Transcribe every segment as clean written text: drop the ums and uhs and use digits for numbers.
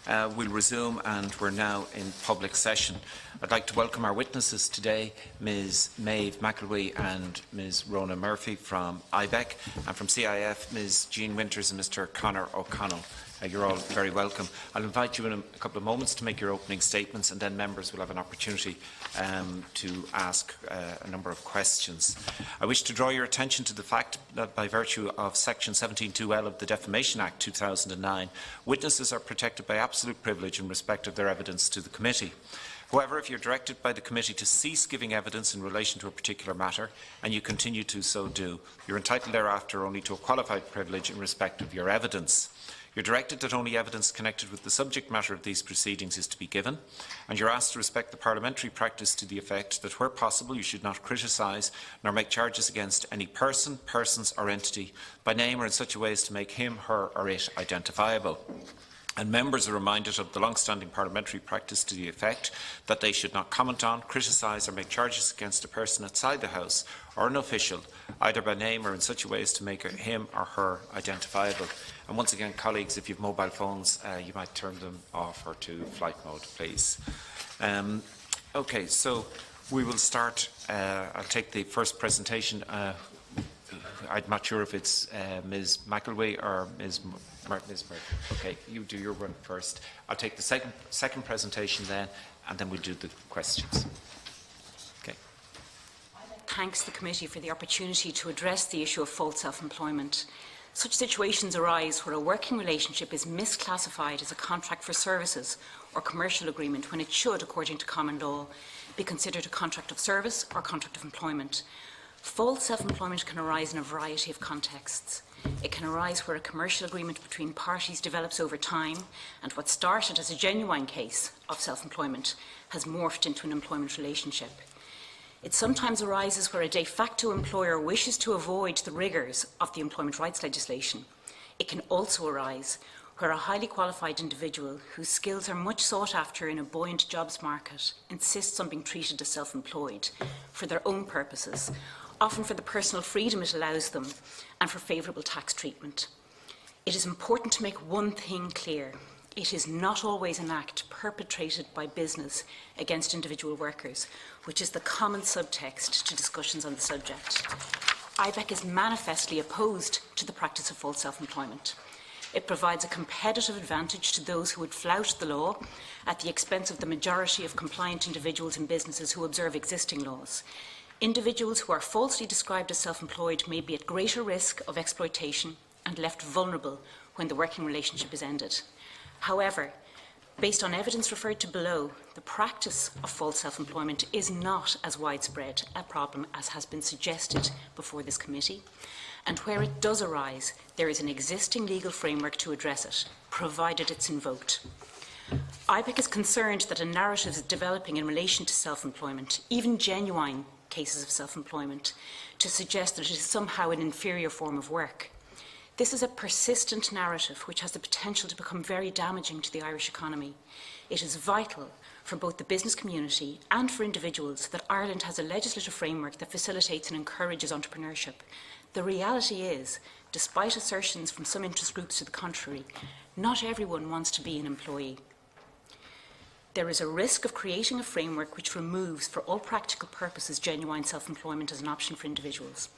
We'll resume, and we're now in public session. I'd like to welcome our witnesses today, Ms Maeve McElwee and Ms Rona Murphy from IBEC, and from CIF, Ms Jean Winters and Mr Conor O'Connell. You're all very welcome. I'll invite you in a couple of moments to make your opening statements, and then members will have an opportunity to ask a number of questions. I wish to draw your attention to the fact that by virtue of Section 17(2)(l) of the Defamation Act 2009, witnesses are protected by absolute privilege in respect of their evidence to the committee. However, if you are directed by the committee to cease giving evidence in relation to a particular matter, and you continue to so do, you are entitled thereafter only to a qualified privilege in respect of your evidence. You are directed that only evidence connected with the subject matter of these proceedings is to be given, and you are asked to respect the parliamentary practice to the effect that, where possible, you should not criticise nor make charges against any person, persons or entity by name or in such a way as to make him, her or it identifiable. And members are reminded of the long-standing parliamentary practice to the effect that they should not comment on, criticise or make charges against a person outside the House or an official, either by name or in such a way as to make him or her identifiable. And once again, colleagues, if you have mobile phones, you might turn them off or to flight mode, please. Okay, so we will start. I'll take the first presentation. I'm not sure if it's Ms McElwee or Ms Murphy. Okay, you do your one first. I'll take the second presentation then, and then we'll do the questions. Okay. Thanks the committee for the opportunity to address the issue of false self-employment. Such situations arise where a working relationship is misclassified as a contract for services or commercial agreement when it should, according to common law, be considered a contract of service or contract of employment. False self-employment can arise in a variety of contexts. It can arise where a commercial agreement between parties develops over time, and what started as a genuine case of self-employment has morphed into an employment relationship. It sometimes arises where a de facto employer wishes to avoid the rigours of the employment rights legislation. It can also arise where a highly qualified individual whose skills are much sought after in a buoyant jobs market insists on being treated as self-employed for their own purposes, often for the personal freedom it allows them and for favourable tax treatment. It is important to make one thing clear. It is not always an act perpetrated by business against individual workers, which is the common subtext to discussions on the subject. IBEC is manifestly opposed to the practice of false self-employment. It provides a competitive advantage to those who would flout the law at the expense of the majority of compliant individuals and businesses who observe existing laws. Individuals who are falsely described as self-employed may be at greater risk of exploitation and left vulnerable when the working relationship is ended. However, based on evidence referred to below, the practice of false self-employment is not as widespread a problem as has been suggested before this committee, and where it does arise, there is an existing legal framework to address it, provided it's invoked. IBEC is concerned that a narrative is developing in relation to self-employment, even genuine cases of self-employment, to suggest that it is somehow an inferior form of work. This is a persistent narrative which has the potential to become very damaging to the Irish economy. It is vital for both the business community and for individuals that Ireland has a legislative framework that facilitates and encourages entrepreneurship. The reality is, despite assertions from some interest groups to the contrary, not everyone wants to be an employee. There is a risk of creating a framework which removes, for all practical purposes, genuine self-employment as an option for individuals.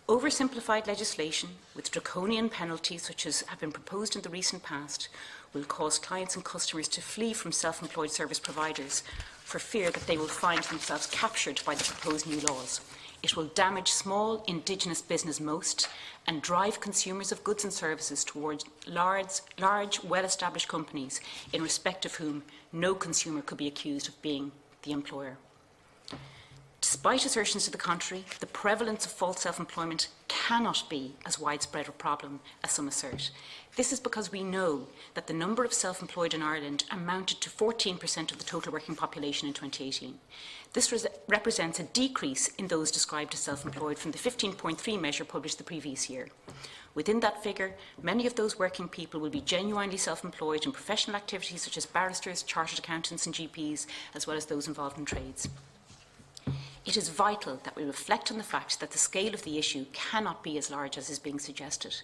Oversimplified legislation with draconian penalties, such as have been proposed in the recent past, will cause clients and customers to flee from self-employed service providers for fear that they will find themselves captured by the proposed new laws. It will damage small indigenous business most and drive consumers of goods and services towards large, well-established companies in respect of whom no consumer could be accused of being the employer. Despite assertions to the contrary, the prevalence of false self-employment cannot be as widespread a problem as some assert. This is because we know that the number of self-employed in Ireland amounted to 14% of the total working population in 2018. This represents a decrease in those described as self-employed from the 15.3 measure published the previous year. Within that figure, many of those working people will be genuinely self-employed in professional activities such as barristers, chartered accountants and GPs, as well as those involved in trades. It is vital that we reflect on the fact that the scale of the issue cannot be as large as is being suggested.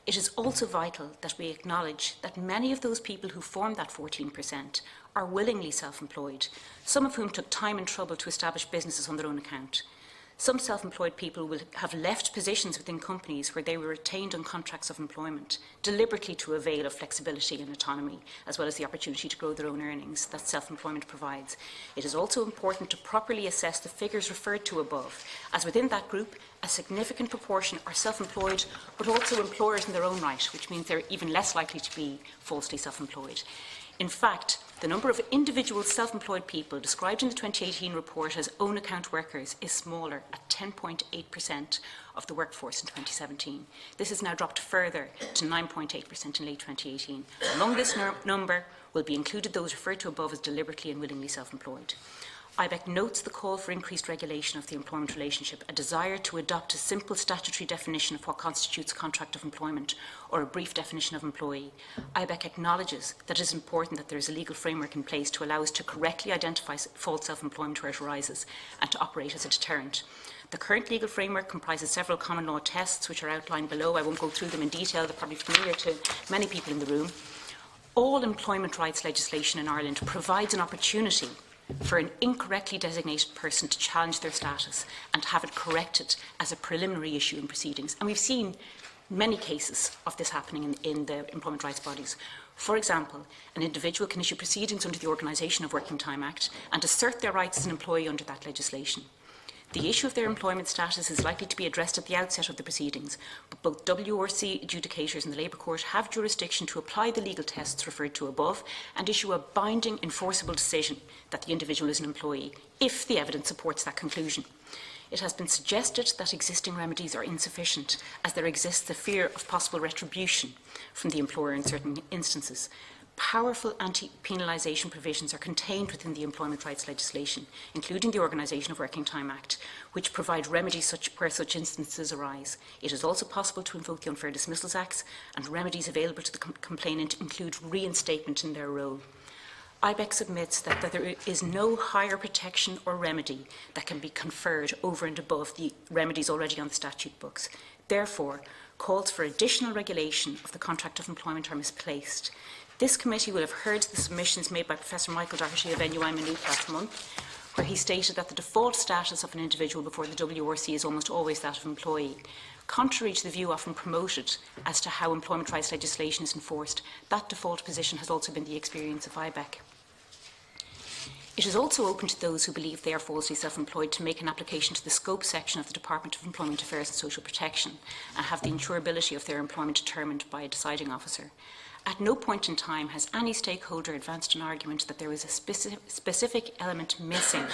It is also vital that we acknowledge that many of those people who form that 14% are willingly self-employed, some of whom took time and trouble to establish businesses on their own account. Some self-employed people will have left positions within companies where they were retained on contracts of employment, deliberately to avail of flexibility and autonomy, as well as the opportunity to grow their own earnings that self-employment provides. It is also important to properly assess the figures referred to above, as within that group, a significant proportion are self-employed, but also employers in their own right, which means they're even less likely to be falsely self-employed. In fact, the number of individual self-employed people described in the 2018 report as own account workers is smaller at 10.8% of the workforce in 2017. This has now dropped further to 9.8% in late 2018. Among this number will be included those referred to above as deliberately and willingly self-employed. IBEC notes the call for increased regulation of the employment relationship, a desire to adopt a simple statutory definition of what constitutes a contract of employment or a brief definition of employee. IBEC acknowledges that it is important that there is a legal framework in place to allow us to correctly identify false self-employment where it arises and to operate as a deterrent. The current legal framework comprises several common law tests which are outlined below. I won't go through them in detail, they're probably familiar to many people in the room. All employment rights legislation in Ireland provides an opportunity for an incorrectly designated person to challenge their status and to have it corrected as a preliminary issue in proceedings. And we've seen many cases of this happening in the employment rights bodies. For example, an individual can issue proceedings under the Organisation of Working Time Act and assert their rights as an employee under that legislation. The issue of their employment status is likely to be addressed at the outset of the proceedings, but both WRC adjudicators and the Labour Court have jurisdiction to apply the legal tests referred to above and issue a binding, enforceable decision that the individual is an employee, if the evidence supports that conclusion. It has been suggested that existing remedies are insufficient, as there exists the fear of possible retribution from the employer in certain instances. Powerful anti-penalisation provisions are contained within the employment rights legislation, including the Organisation of Working Time Act, which provide remedies where such instances arise. It is also possible to invoke the Unfair Dismissals Acts, and remedies available to the complainant include reinstatement in their role. IBEC submits that there is no higher protection or remedy that can be conferred over and above the remedies already on the statute books. Therefore, calls for additional regulation of the contract of employment are misplaced. This committee will have heard the submissions made by Professor Michael Doherty of NUI Maynooth last month, where he stated that the default status of an individual before the WRC is almost always that of employee. Contrary to the view often promoted as to how employment rights legislation is enforced, that default position has also been the experience of IBEC. It is also open to those who believe they are falsely self-employed to make an application to the scope section of the Department of Employment Affairs and Social Protection and have the insurability of their employment determined by a deciding officer. At no point in time has any stakeholder advanced an argument that there was a specific element missing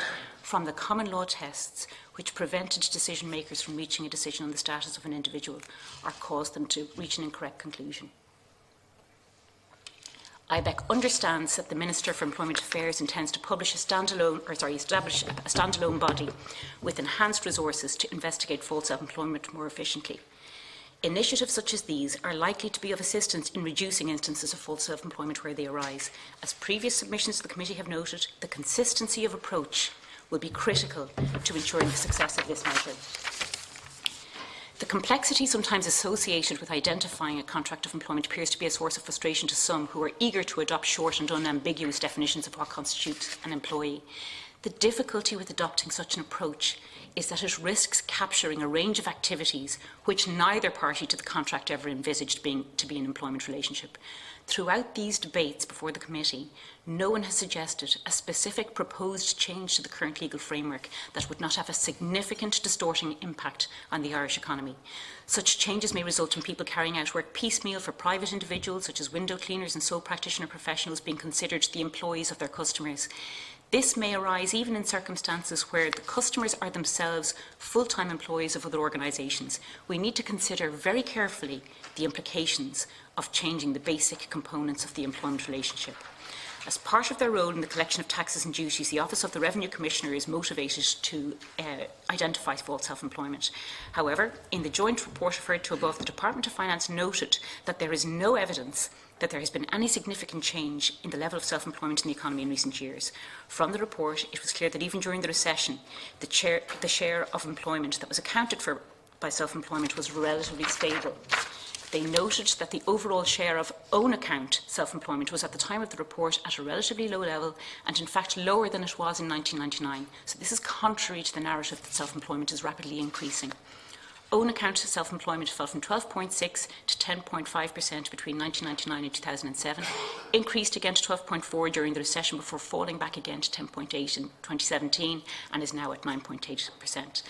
from the common law tests which prevented decision makers from reaching a decision on the status of an individual or caused them to reach an incorrect conclusion. IBEC understands that the Minister for Employment Affairs intends to establish a standalone body with enhanced resources to investigate false self-employment more efficiently. Initiatives such as these are likely to be of assistance in reducing instances of false self-employment where they arise. As previous submissions to the committee have noted, the consistency of approach will be critical to ensuring the success of this measure. The complexity sometimes associated with identifying a contract of employment appears to be a source of frustration to some who are eager to adopt short and unambiguous definitions of what constitutes an employee. The difficulty with adopting such an approach is that it risks capturing a range of activities which neither party to the contract ever envisaged to be an employment relationship. Throughout these debates before the committee, no one has suggested a specific proposed change to the current legal framework that would not have a significant distorting impact on the Irish economy. Such changes may result in people carrying out work piecemeal for private individuals, such as window cleaners and sole practitioner professionals, being considered the employees of their customers. This may arise even in circumstances where the customers are themselves full-time employees of other organisations. We need to consider very carefully the implications of changing the basic components of the employment relationship. As part of their role in the collection of taxes and duties, the Office of the Revenue Commissioner is motivated to identify false self-employment. However, in the joint report referred to above, the Department of Finance noted that there is no evidence that there has been any significant change in the level of self-employment in the economy in recent years. From the report, it was clear that even during the recession, the share of employment that was accounted for by self-employment was relatively stable. They noted that the overall share of own account self-employment was at the time of the report at a relatively low level and in fact lower than it was in 1999. So this is contrary to the narrative that self-employment is rapidly increasing. Own account self-employment fell from 12.6 to 10.5% between 1999 and 2007, increased again to 12.4 during the recession before falling back again to 10.8 in 2017 and is now at 9.8%.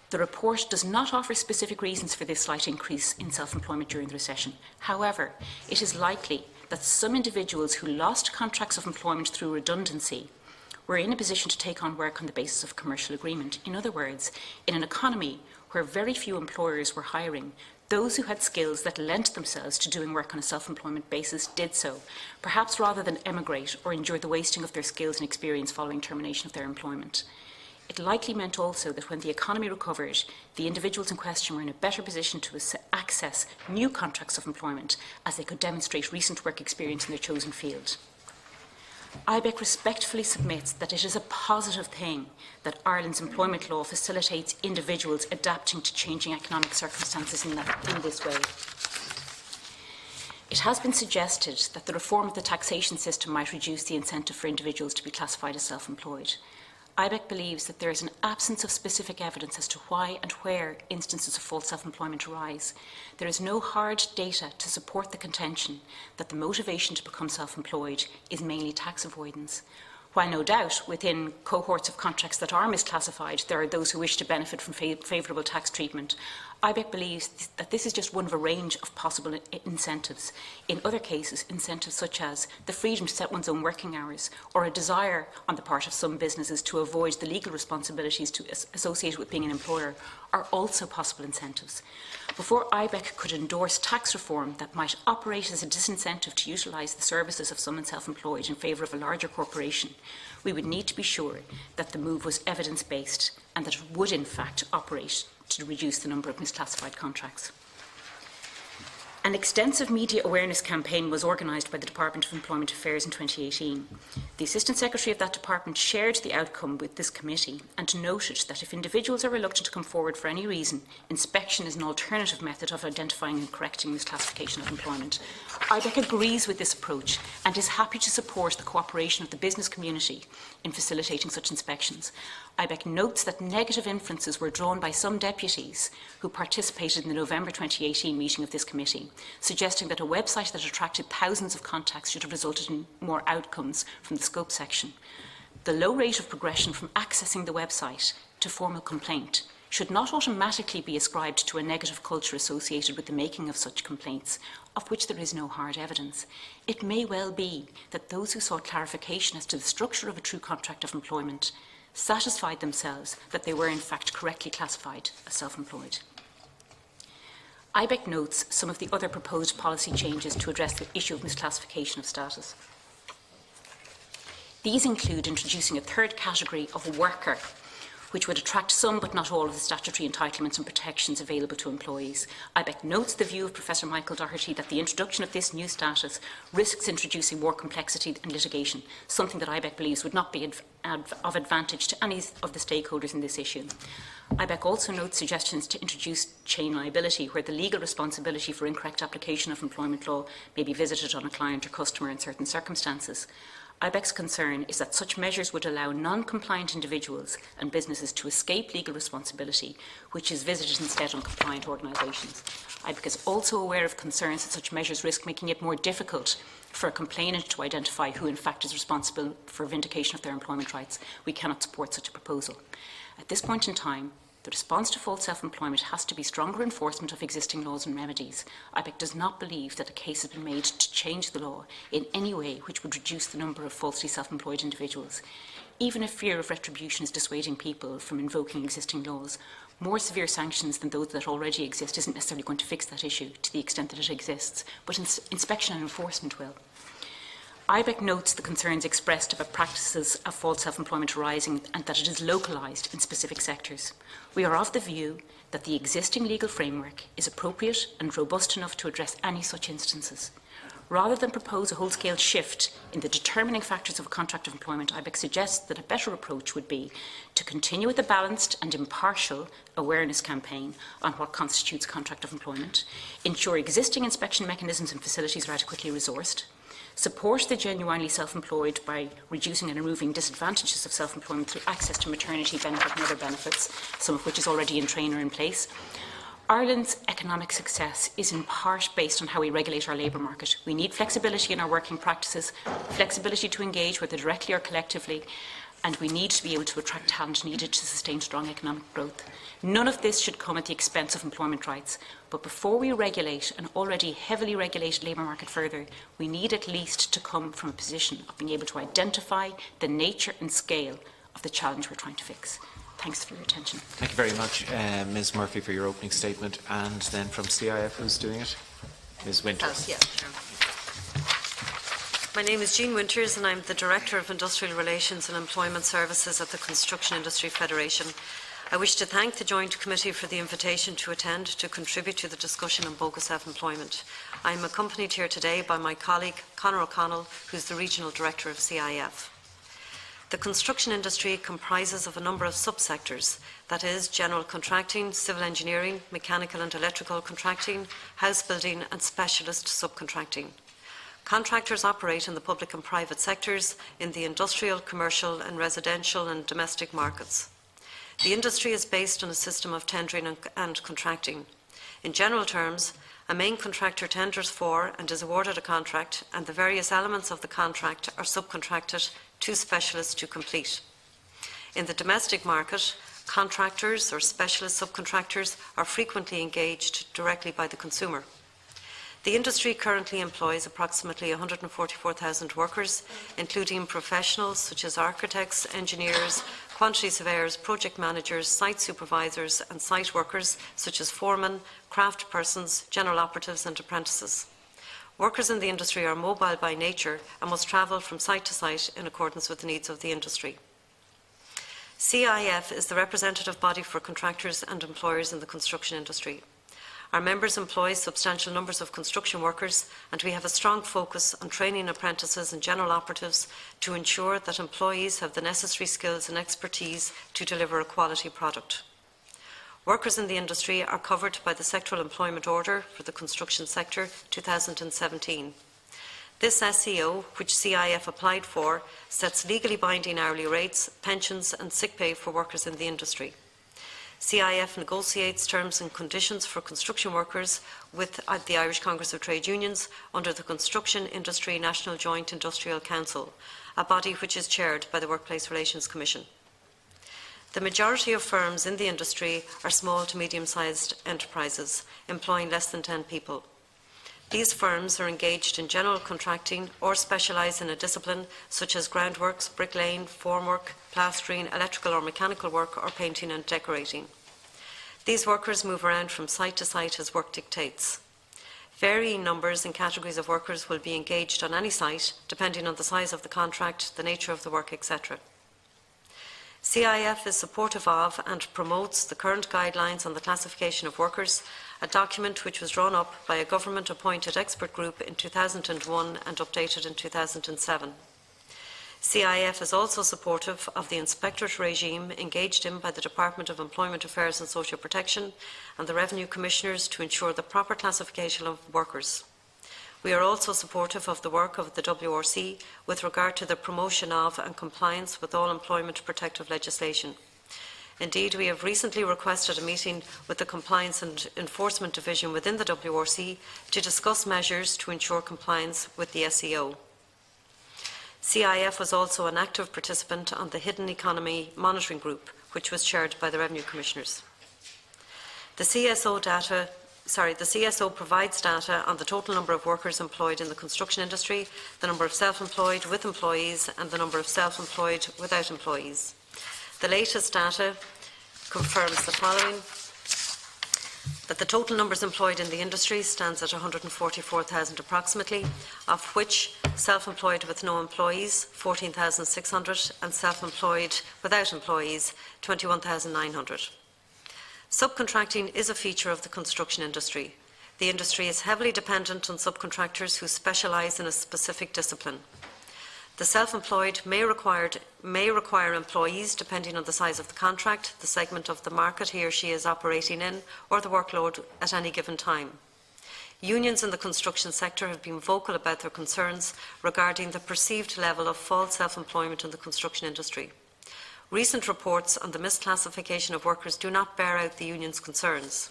The report does not offer specific reasons for this slight increase in self-employment during the recession. However, it is likely that some individuals who lost contracts of employment through redundancy were in a position to take on work on the basis of commercial agreement. In other words, in an economy where very few employers were hiring, those who had skills that lent themselves to doing work on a self-employment basis did so, perhaps rather than emigrate or endure the wasting of their skills and experience following termination of their employment. It likely meant also that when the economy recovered, the individuals in question were in a better position to access new contracts of employment as they could demonstrate recent work experience in their chosen field. IBEC respectfully submits that it is a positive thing that Ireland's employment law facilitates individuals adapting to changing economic circumstances in this way. It has been suggested that the reform of the taxation system might reduce the incentive for individuals to be classified as self-employed. IBEC believes that there is an absence of specific evidence as to why and where instances of false self-employment arise. There is no hard data to support the contention that the motivation to become self-employed is mainly tax avoidance. While no doubt within cohorts of contracts that are misclassified there are those who wish to benefit from favourable tax treatment, IBEC believes that this is just one of a range of possible incentives. In other cases, incentives such as the freedom to set one's own working hours or a desire on the part of some businesses to avoid the legal responsibilities associated with being an employer are also possible incentives. Before IBEC could endorse tax reform that might operate as a disincentive to utilise the services of someone self-employed in favour of a larger corporation, we would need to be sure that the move was evidence-based and that it would in fact operate to reduce the number of misclassified contracts. An extensive media awareness campaign was organised by the Department of Employment Affairs in 2018. The Assistant Secretary of that department shared the outcome with this committee and noted that if individuals are reluctant to come forward for any reason, inspection is an alternative method of identifying and correcting misclassification of employment. IBEC agrees with this approach and is happy to support the cooperation of the business community in facilitating such inspections. IBEC notes that negative inferences were drawn by some deputies who participated in the November 2018 meeting of this committee, suggesting that a website that attracted thousands of contacts should have resulted in more outcomes from the scope section. The low rate of progression from accessing the website to formal complaint should not automatically be ascribed to a negative culture associated with the making of such complaints, of which there is no hard evidence. It may well be that those who sought clarification as to the structure of a true contract of employment satisfied themselves that they were in fact correctly classified as self-employed. IBEC notes some of the other proposed policy changes to address the issue of misclassification of status. These include introducing a third category of worker, which would attract some but not all of the statutory entitlements and protections available to employees. IBEC notes the view of Professor Michael Doherty that the introduction of this new status risks introducing more complexity and litigation, something that IBEC believes would not be of advantage to any of the stakeholders in this issue. IBEC also notes suggestions to introduce chain liability, where the legal responsibility for incorrect application of employment law may be visited on a client or customer in certain circumstances. IBEC's concern is that such measures would allow non-compliant individuals and businesses to escape legal responsibility, which is visited instead on compliant organisations. IBEC is also aware of concerns that such measures risk making it more difficult for a complainant to identify who in fact is responsible for vindication of their employment rights. We cannot support such a proposal. At this point in time, the response to false self-employment has to be stronger enforcement of existing laws and remedies. IBEC does not believe that a case has been made to change the law in any way which would reduce the number of falsely self-employed individuals. Even if fear of retribution is dissuading people from invoking existing laws, more severe sanctions than those that already exist isn't necessarily going to fix that issue to the extent that it exists, but inspection and enforcement will. IBEC notes the concerns expressed about practices of false self-employment arising and that it is localised in specific sectors. We are of the view that the existing legal framework is appropriate and robust enough to address any such instances. Rather than propose a whole-scale shift in the determining factors of a contract of employment, IBEC suggests that a better approach would be to continue with a balanced and impartial awareness campaign on what constitutes contract of employment, ensure existing inspection mechanisms and facilities are adequately resourced, support the genuinely self-employed by reducing and removing disadvantages of self-employment through access to maternity benefit and other benefits, some of which is already in train or in place. Ireland's economic success is in part based on how we regulate our labour market. We need flexibility in our working practices, flexibility to engage whether directly or collectively, and we need to be able to attract talent needed to sustain strong economic growth. None of this should come at the expense of employment rights, but before we regulate an already heavily regulated labour market further, we need at least to come from a position of being able to identify the nature and scale of the challenge we're trying to fix. Thanks for your attention. Thank you very much, Ms Murphy, for your opening statement. And then from CIF, who's doing it? Ms Winters. Yeah, sure. My name is Jean Winters and I'm the Director of Industrial Relations and Employment Services at the Construction Industry Federation. I wish to thank the Joint Committee for the invitation to attend to contribute to the discussion on bogus self-employment. I am accompanied here today by my colleague Conor O'Connell, who is the Regional Director of CIF. The construction industry comprises of a number of subsectors, that is, general contracting, civil engineering, mechanical and electrical contracting, house building and specialist subcontracting. Contractors operate in the public and private sectors, in the industrial, commercial and residential and domestic markets. The industry is based on a system of tendering and contracting. In general terms, a main contractor tenders for and is awarded a contract, and the various elements of the contract are subcontracted to specialists to complete. In the domestic market, contractors or specialist subcontractors are frequently engaged directly by the consumer. The industry currently employs approximately 144,000 workers, including professionals such as architects, engineers, quantity surveyors, project managers, site supervisors and site workers such as foremen, craft persons, general operatives and apprentices. Workers in the industry are mobile by nature and must travel from site to site in accordance with the needs of the industry. CIF is the representative body for contractors and employers in the construction industry. Our members employ substantial numbers of construction workers, and we have a strong focus on training apprentices and general operatives to ensure that employees have the necessary skills and expertise to deliver a quality product. Workers in the industry are covered by the Sectoral Employment Order for the Construction Sector 2017. This SEO, which CIF applied for, sets legally binding hourly rates, pensions and sick pay for workers in the industry. CIF negotiates terms and conditions for construction workers with the Irish Congress of Trade Unions under the Construction Industry National Joint Industrial Council, a body which is chaired by the Workplace Relations Commission. The majority of firms in the industry are small to medium-sized enterprises, employing less than 10 people. These firms are engaged in general contracting or specialise in a discipline such as groundworks, bricklaying, formwork, plastering, electrical or mechanical work, or painting and decorating. These workers move around from site to site as work dictates. Varying numbers and categories of workers will be engaged on any site, depending on the size of the contract, the nature of the work, etc. CIF is supportive of and promotes the current guidelines on the classification of workers, a document which was drawn up by a government-appointed expert group in 2001 and updated in 2007. CIF is also supportive of the inspectorate regime engaged in by the Department of Employment Affairs and Social Protection and the Revenue Commissioners to ensure the proper classification of workers. We are also supportive of the work of the WRC with regard to the promotion of and compliance with all employment protective legislation. Indeed, we have recently requested a meeting with the Compliance and Enforcement Division within the WRC to discuss measures to ensure compliance with the SEO. CIF was also an active participant on the Hidden Economy Monitoring Group, which was chaired by the Revenue Commissioners. The CSO provides data on the total number of workers employed in the construction industry, the number of self-employed with employees, and the number of self-employed without employees. The latest data confirms the following: that the total numbers employed in the industry stands at 144,000 approximately, of which self-employed with no employees 14,600 and self-employed without employees 21,900. Subcontracting is a feature of the construction industry. The industry is heavily dependent on subcontractors who specialise in a specific discipline. The self-employed may require employees depending on the size of the contract, the segment of the market he or she is operating in, or the workload at any given time. Unions in the construction sector have been vocal about their concerns regarding the perceived level of false self-employment in the construction industry. Recent reports on the misclassification of workers do not bear out the union's concerns.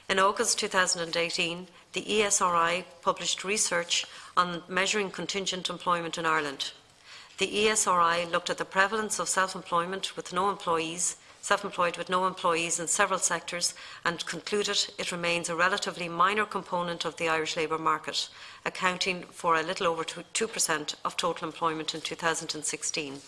In August 2018, the ESRI published research on measuring contingent employment in Ireland. The ESRI looked at the prevalence of self-employed with no employees in several sectors and concluded it remains a relatively minor component of the Irish labour market, accounting for a little over 2% of total employment in 2016.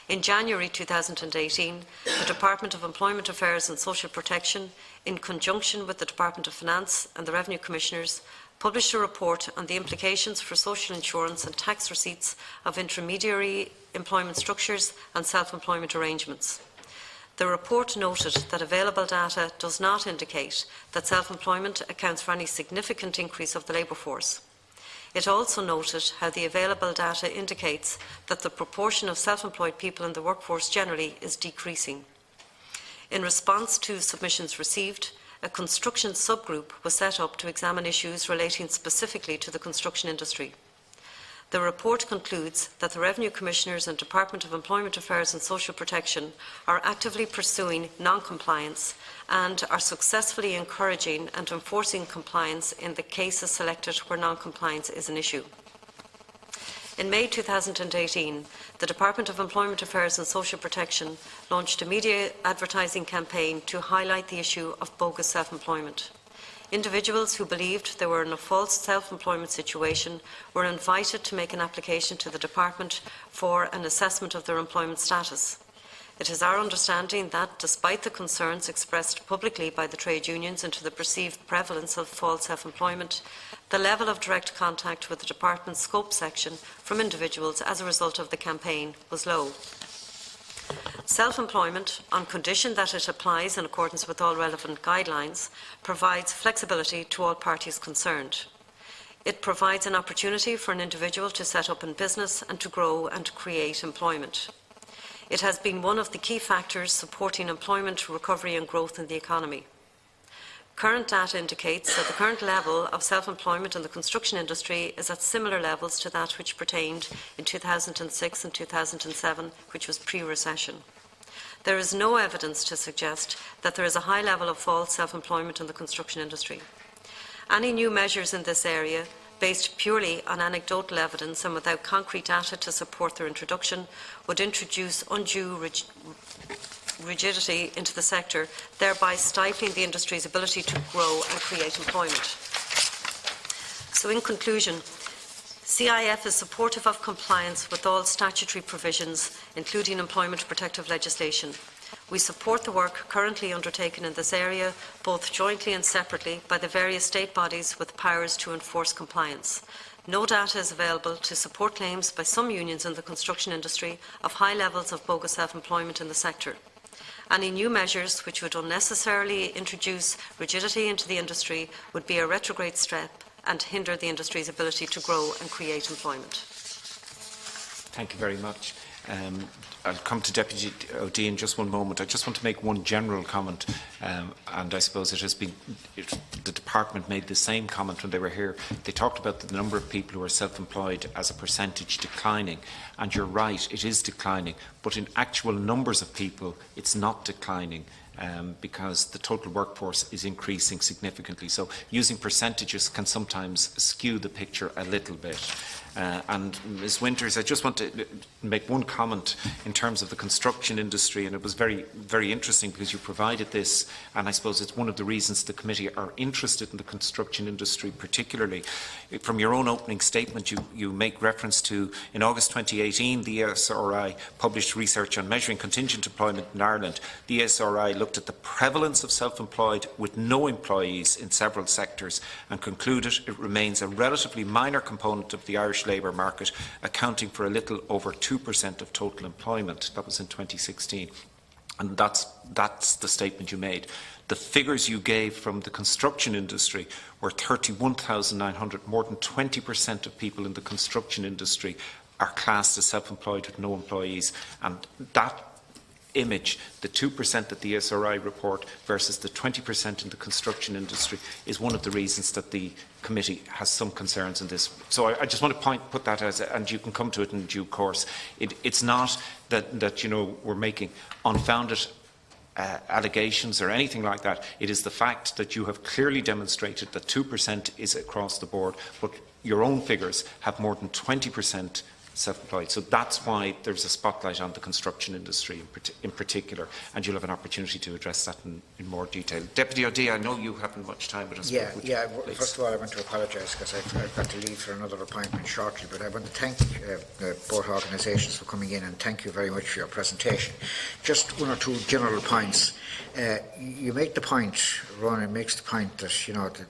In January 2018, the Department of Employment Affairs and Social Protection, in conjunction with the Department of Finance and the Revenue Commissioners, published a report on the implications for social insurance and tax receipts of intermediary employment structures and self-employment arrangements. The report noted that available data does not indicate that self-employment accounts for any significant increase of the labour force. It also noted how the available data indicates that the proportion of self-employed people in the workforce generally is decreasing. In response to submissions received, a construction subgroup was set up to examine issues relating specifically to the construction industry. The report concludes that the Revenue Commissioners and Department of Employment Affairs and Social Protection are actively pursuing non-compliance and are successfully encouraging and enforcing compliance in the cases selected where non-compliance is an issue. In May 2018, the Department of Employment Affairs and Social Protection launched a media advertising campaign to highlight the issue of bogus self-employment. Individuals who believed they were in a false self-employment situation were invited to make an application to the Department for an assessment of their employment status. It is our understanding that, despite the concerns expressed publicly by the trade unions into the perceived prevalence of false self-employment, the level of direct contact with the Department's scope section from individuals as a result of the campaign was low. Self-employment, on condition that it applies in accordance with all relevant guidelines, provides flexibility to all parties concerned. It provides an opportunity for an individual to set up in business and to grow and to create employment. It has been one of the key factors supporting employment recovery and growth in the economy. Current data indicates that the current level of self-employment in the construction industry is at similar levels to that which pertained in 2006 and 2007, which was pre-recession. There is no evidence to suggest that there is a high level of false self-employment in the construction industry. Any new measures in this area, based purely on anecdotal evidence and without concrete data to support their introduction, would introduce undue rigidity into the sector, thereby stifling the industry's ability to grow and create employment. So in conclusion, CIF is supportive of compliance with all statutory provisions, including employment protective legislation. We support the work currently undertaken in this area, both jointly and separately, by the various state bodies with powers to enforce compliance. No data is available to support claims by some unions in the construction industry of high levels of bogus self-employment in the sector. Any new measures which would unnecessarily introduce rigidity into the industry would be a retrograde step and hinder the industry's ability to grow and create employment. Thank you very much. I'll come to Deputy O'Dea in just one moment. I just want to make one general comment, and I suppose the department made the same comment when they were here. They talked about the number of people who are self-employed as a percentage declining, and you're right, it is declining, but in actual numbers of people, it's not declining. Because the total workforce is increasing significantly. So using percentages can sometimes skew the picture a little bit. And Ms. Winters, I just want to make one comment in terms of the construction industry, and it was very, very interesting because you provided this, and I suppose it's one of the reasons the committee are interested in the construction industry particularly. From your own opening statement, you make reference to, in August 2018, the ESRI published research on measuring contingent employment in Ireland. The ESRI looked at the prevalence of self-employed with no employees in several sectors and concluded it remains a relatively minor component of the Irish labour market, accounting for a little over 2% of total employment. That was in 2016. And that's the statement you made. The figures you gave from the construction industry were 31,900. More than 20% of people in the construction industry are classed as self-employed with no employees. And that image, the 2% that the SRI report versus the 20% in the construction industry, is one of the reasons that the committee has some concerns in this. So I just want to put that as, and you can come to it in due course. It's not that you know, we're making unfounded allegations or anything like that. It is the fact that you have clearly demonstrated that 2% is across the board, but your own figures have more than 20% self-employed. So that's why there's a spotlight on the construction industry in particular, and you'll have an opportunity to address that in more detail. Deputy O'Dea, I know you haven't much time with us. First of all, I want to apologise because I've got to leave for another appointment shortly, but I want to thank both organisations for coming in, and thank you very much for your presentation. Just one or two general points. You make the point, Ronan makes the point that, you know, that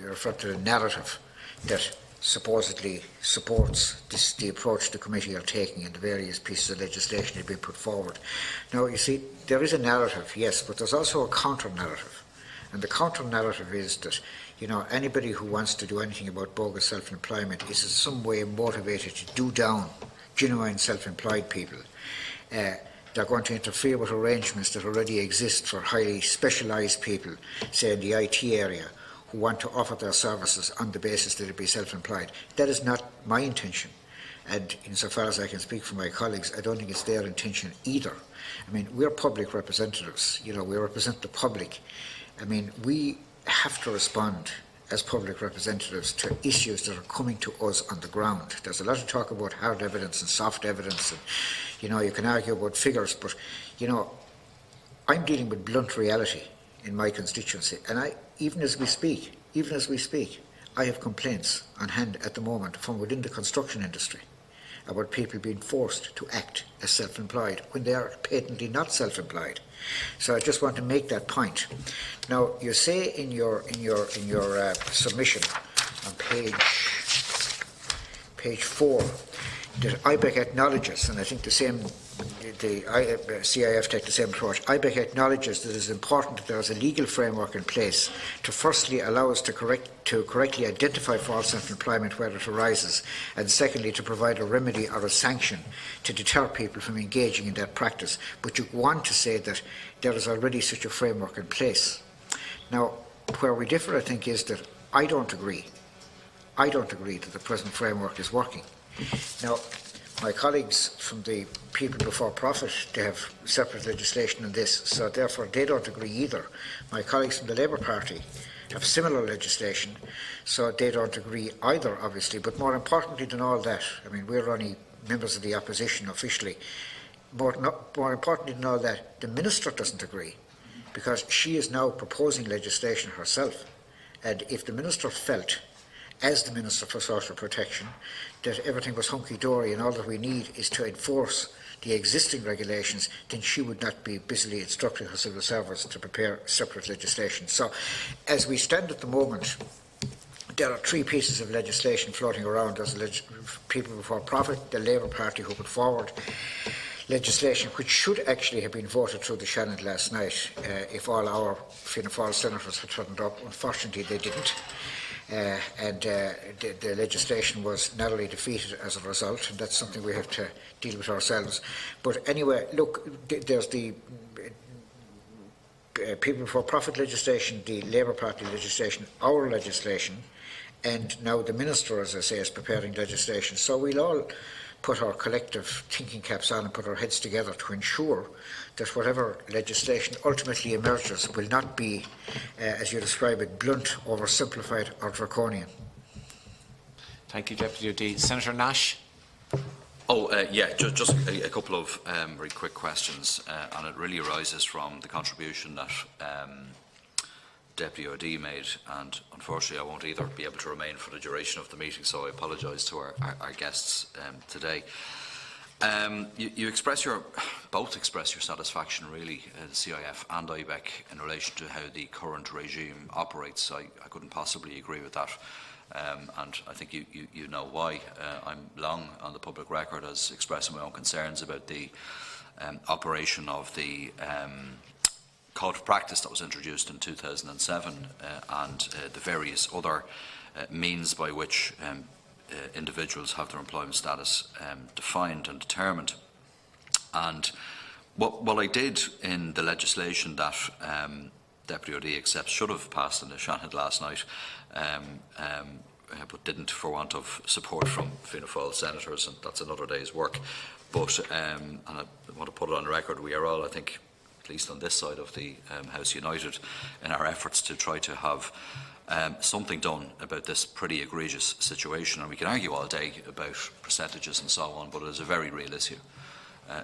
you refer to the narrative that supposedly supports the approach the committee are taking in the various pieces of legislation that have been put forward. Now, you see, there is a narrative, yes, but there's also a counter-narrative. And the counter-narrative is that, you know, anybody who wants to do anything about bogus self-employment is in some way motivated to do down genuine self-employed people. They're going to interfere with arrangements that already exist for highly specialised people, say in the IT area, who want to offer their services on the basis that it be self-employed. That is not my intention. And insofar as I can speak for my colleagues, I don't think it's their intention either. I mean, we're public representatives. You know, we represent the public. I mean, we have to respond as public representatives to issues that are coming to us on the ground. There's a lot of talk about hard evidence and soft evidence, and, you know, you can argue about figures, but, you know, I'm dealing with blunt reality in my constituency, and even as we speak, I have complaints on hand at the moment from within the construction industry about people being forced to act as self-employed when they are patently not self-employed. So I just want to make that point. Now, you say in your submission on page 4 that IBEC acknowledges, and I think the CIF take the same approach. IBEC acknowledges that it is important that there is a legal framework in place to firstly allow us to correctly identify false self-employment where it arises, and secondly to provide a remedy or a sanction to deter people from engaging in that practice. But you want to say that there is already such a framework in place. Now, where we differ, I think, is that I don't agree that the present framework is working. Now, my colleagues from the People Before Profit, they have separate legislation on this, so therefore they don't agree either. My colleagues from the Labour Party have similar legislation, so they don't agree either, obviously. But more importantly than all that, I mean, we're only members of the opposition officially. More importantly than all that, the Minister doesn't agree, because she is now proposing legislation herself. And if the Minister felt, as the Minister for Social Protection, that everything was hunky-dory and all that we need is to enforce the existing regulations, then she would not be busily instructing her civil servants to prepare separate legislation. So, as we stand at the moment, there are three pieces of legislation floating around. There's People Before Profit, the Labour Party, who put forward legislation which should actually have been voted through the Shannon last night if all our Fianna Fáil senators had turned up. Unfortunately, they didn't. The legislation was narrowly defeated as a result, and that's something we have to deal with ourselves. But anyway, look, there's the People Before Profit legislation, the Labour Party legislation, our legislation, and now the Minister, as I say, is preparing legislation. So we'll all put our collective thinking caps on and put our heads together to ensure that whatever legislation ultimately emerges will not be, as you describe it, blunt, oversimplified or draconian. Thank you, Deputy O'Dea. Senator Nash. Just a couple of very quick questions, and it really arises from the contribution that Deputy O'Dea made, and unfortunately I won't either be able to remain for the duration of the meeting, so I apologise to our guests today. You both express your satisfaction, really, the CIF and IBEC, in relation to how the current regime operates. I couldn't possibly agree with that, and I think you know why. I'm long on the public record as expressing my own concerns about the operation of the Code of Practice that was introduced in 2007 and the various other means by which individuals have their employment status defined and determined. And what I did in the legislation that Deputy O'Dea accepts should have passed in the Shannon last night, but didn't for want of support from Fianna Fáil senators, and that's another day's work. But and I want to put it on record, we are all, I think, at least on this side of the House, united in our efforts to try to have something done about this pretty egregious situation. And we can argue all day about percentages and so on, but it is a very real issue.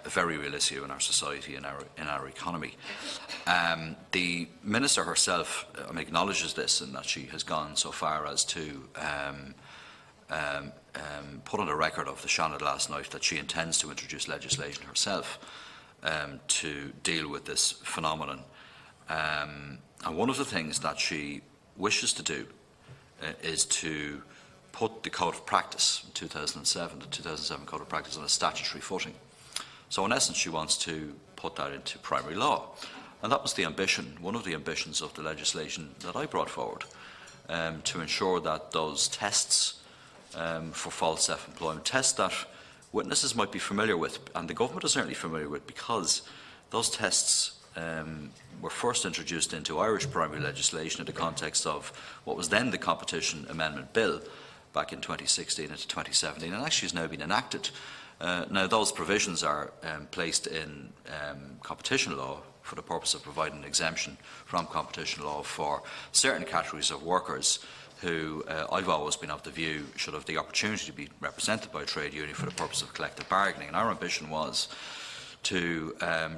A very real issue in our society, in our economy. The Minister herself acknowledges this, and that she has gone so far as to put on the record of the Shannon last night that she intends to introduce legislation herself to deal with this phenomenon. And one of the things that she wishes to do is to put the Code of Practice, the 2007 Code of Practice, on a statutory footing. So in essence, she wants to put that into primary law. And that was the ambition, one of the ambitions of the legislation that I brought forward, to ensure that those tests for false self-employment, tests that witnesses might be familiar with, and the government is certainly familiar with, because those tests were first introduced into Irish primary legislation in the context of what was then the Competition Amendment Bill back in 2016 into 2017, and actually has now been enacted. Now, those provisions are placed in competition law for the purpose of providing an exemption from competition law for certain categories of workers who I've always been of the view should have the opportunity to be represented by a trade union for the purpose of collective bargaining. And our ambition was to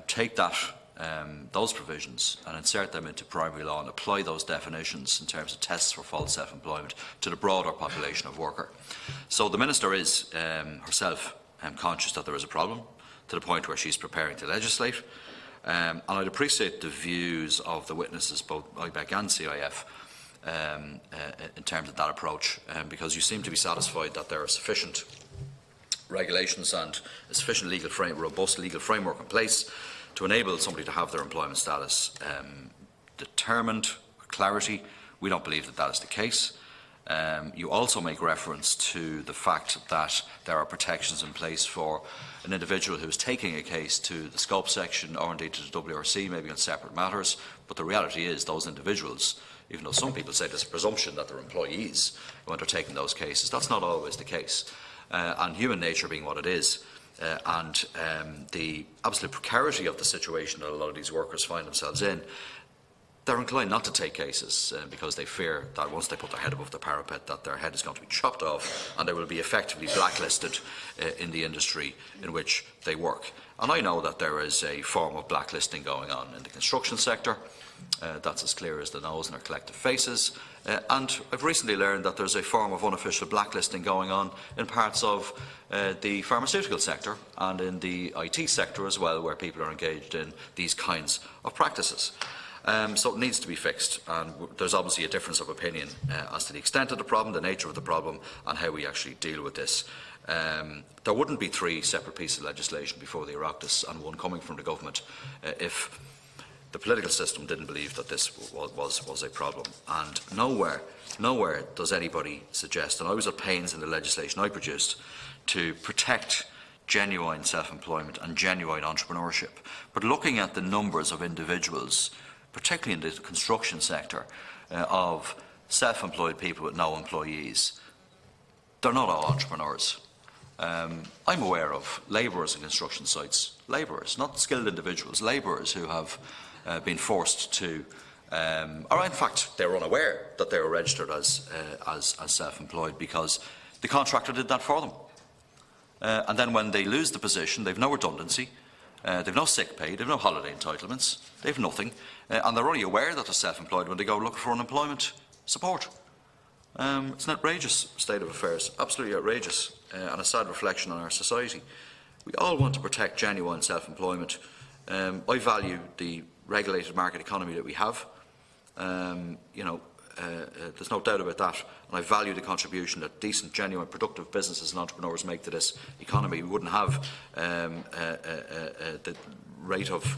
take those provisions and insert them into primary law and apply those definitions in terms of tests for false self-employment to the broader population of worker. So the Minister is herself conscious that there is a problem, to the point where she's preparing to legislate. And I'd appreciate the views of the witnesses, both IBEC and CIF, in terms of that approach, because you seem to be satisfied that there are sufficient regulations and a sufficient robust legal framework in place to enable somebody to have their employment status determined with clarity. We don't believe that that is the case. You also make reference to the fact that there are protections in place for an individual who is taking a case to the scope section or indeed to the WRC, maybe on separate matters. But the reality is those individuals, even though some people say there's a presumption that they're employees who are undertaking those cases, that's not always the case. And human nature being what it is, and the absolute precarity of the situation that a lot of these workers find themselves in, they're inclined not to take cases because they fear that once they put their head above the parapet that their head is going to be chopped off and they will be effectively blacklisted in the industry in which they work. And I know that there is a form of blacklisting going on in the construction sector. That's as clear as the nose in our collective faces. And I've recently learned that there's a form of unofficial blacklisting going on in parts of the pharmaceutical sector and in the IT sector as well, where people are engaged in these kinds of practices. So it needs to be fixed, and there's obviously a difference of opinion as to the extent of the problem, the nature of the problem, and how we actually deal with this. There wouldn't be 3 separate pieces of legislation before the Oireachtas and one coming from the government if the political system didn't believe that this was a problem. And nowhere does anybody suggest, and I was at pains in the legislation I produced to protect genuine self-employment and genuine entrepreneurship. But looking at the numbers of individuals, particularly in the construction sector, of self-employed people with no employees, they're not all entrepreneurs. I'm aware of labourers in construction sites, labourers, not skilled individuals, labourers who have been forced to, or in fact they're unaware that they were registered as self-employed because the contractor did that for them. And then when they lose the position, they've no redundancy, they've no sick pay, they've no holiday entitlements, they've nothing, and they're only aware that they're self-employed when they go looking for unemployment support. It's an outrageous state of affairs, absolutely outrageous, and a sad reflection on our society. We all want to protect genuine self-employment. I value the regulated market economy that we have. You know, there's no doubt about that, and I value the contribution that decent, genuine, productive businesses and entrepreneurs make to this economy. We wouldn't have the rate of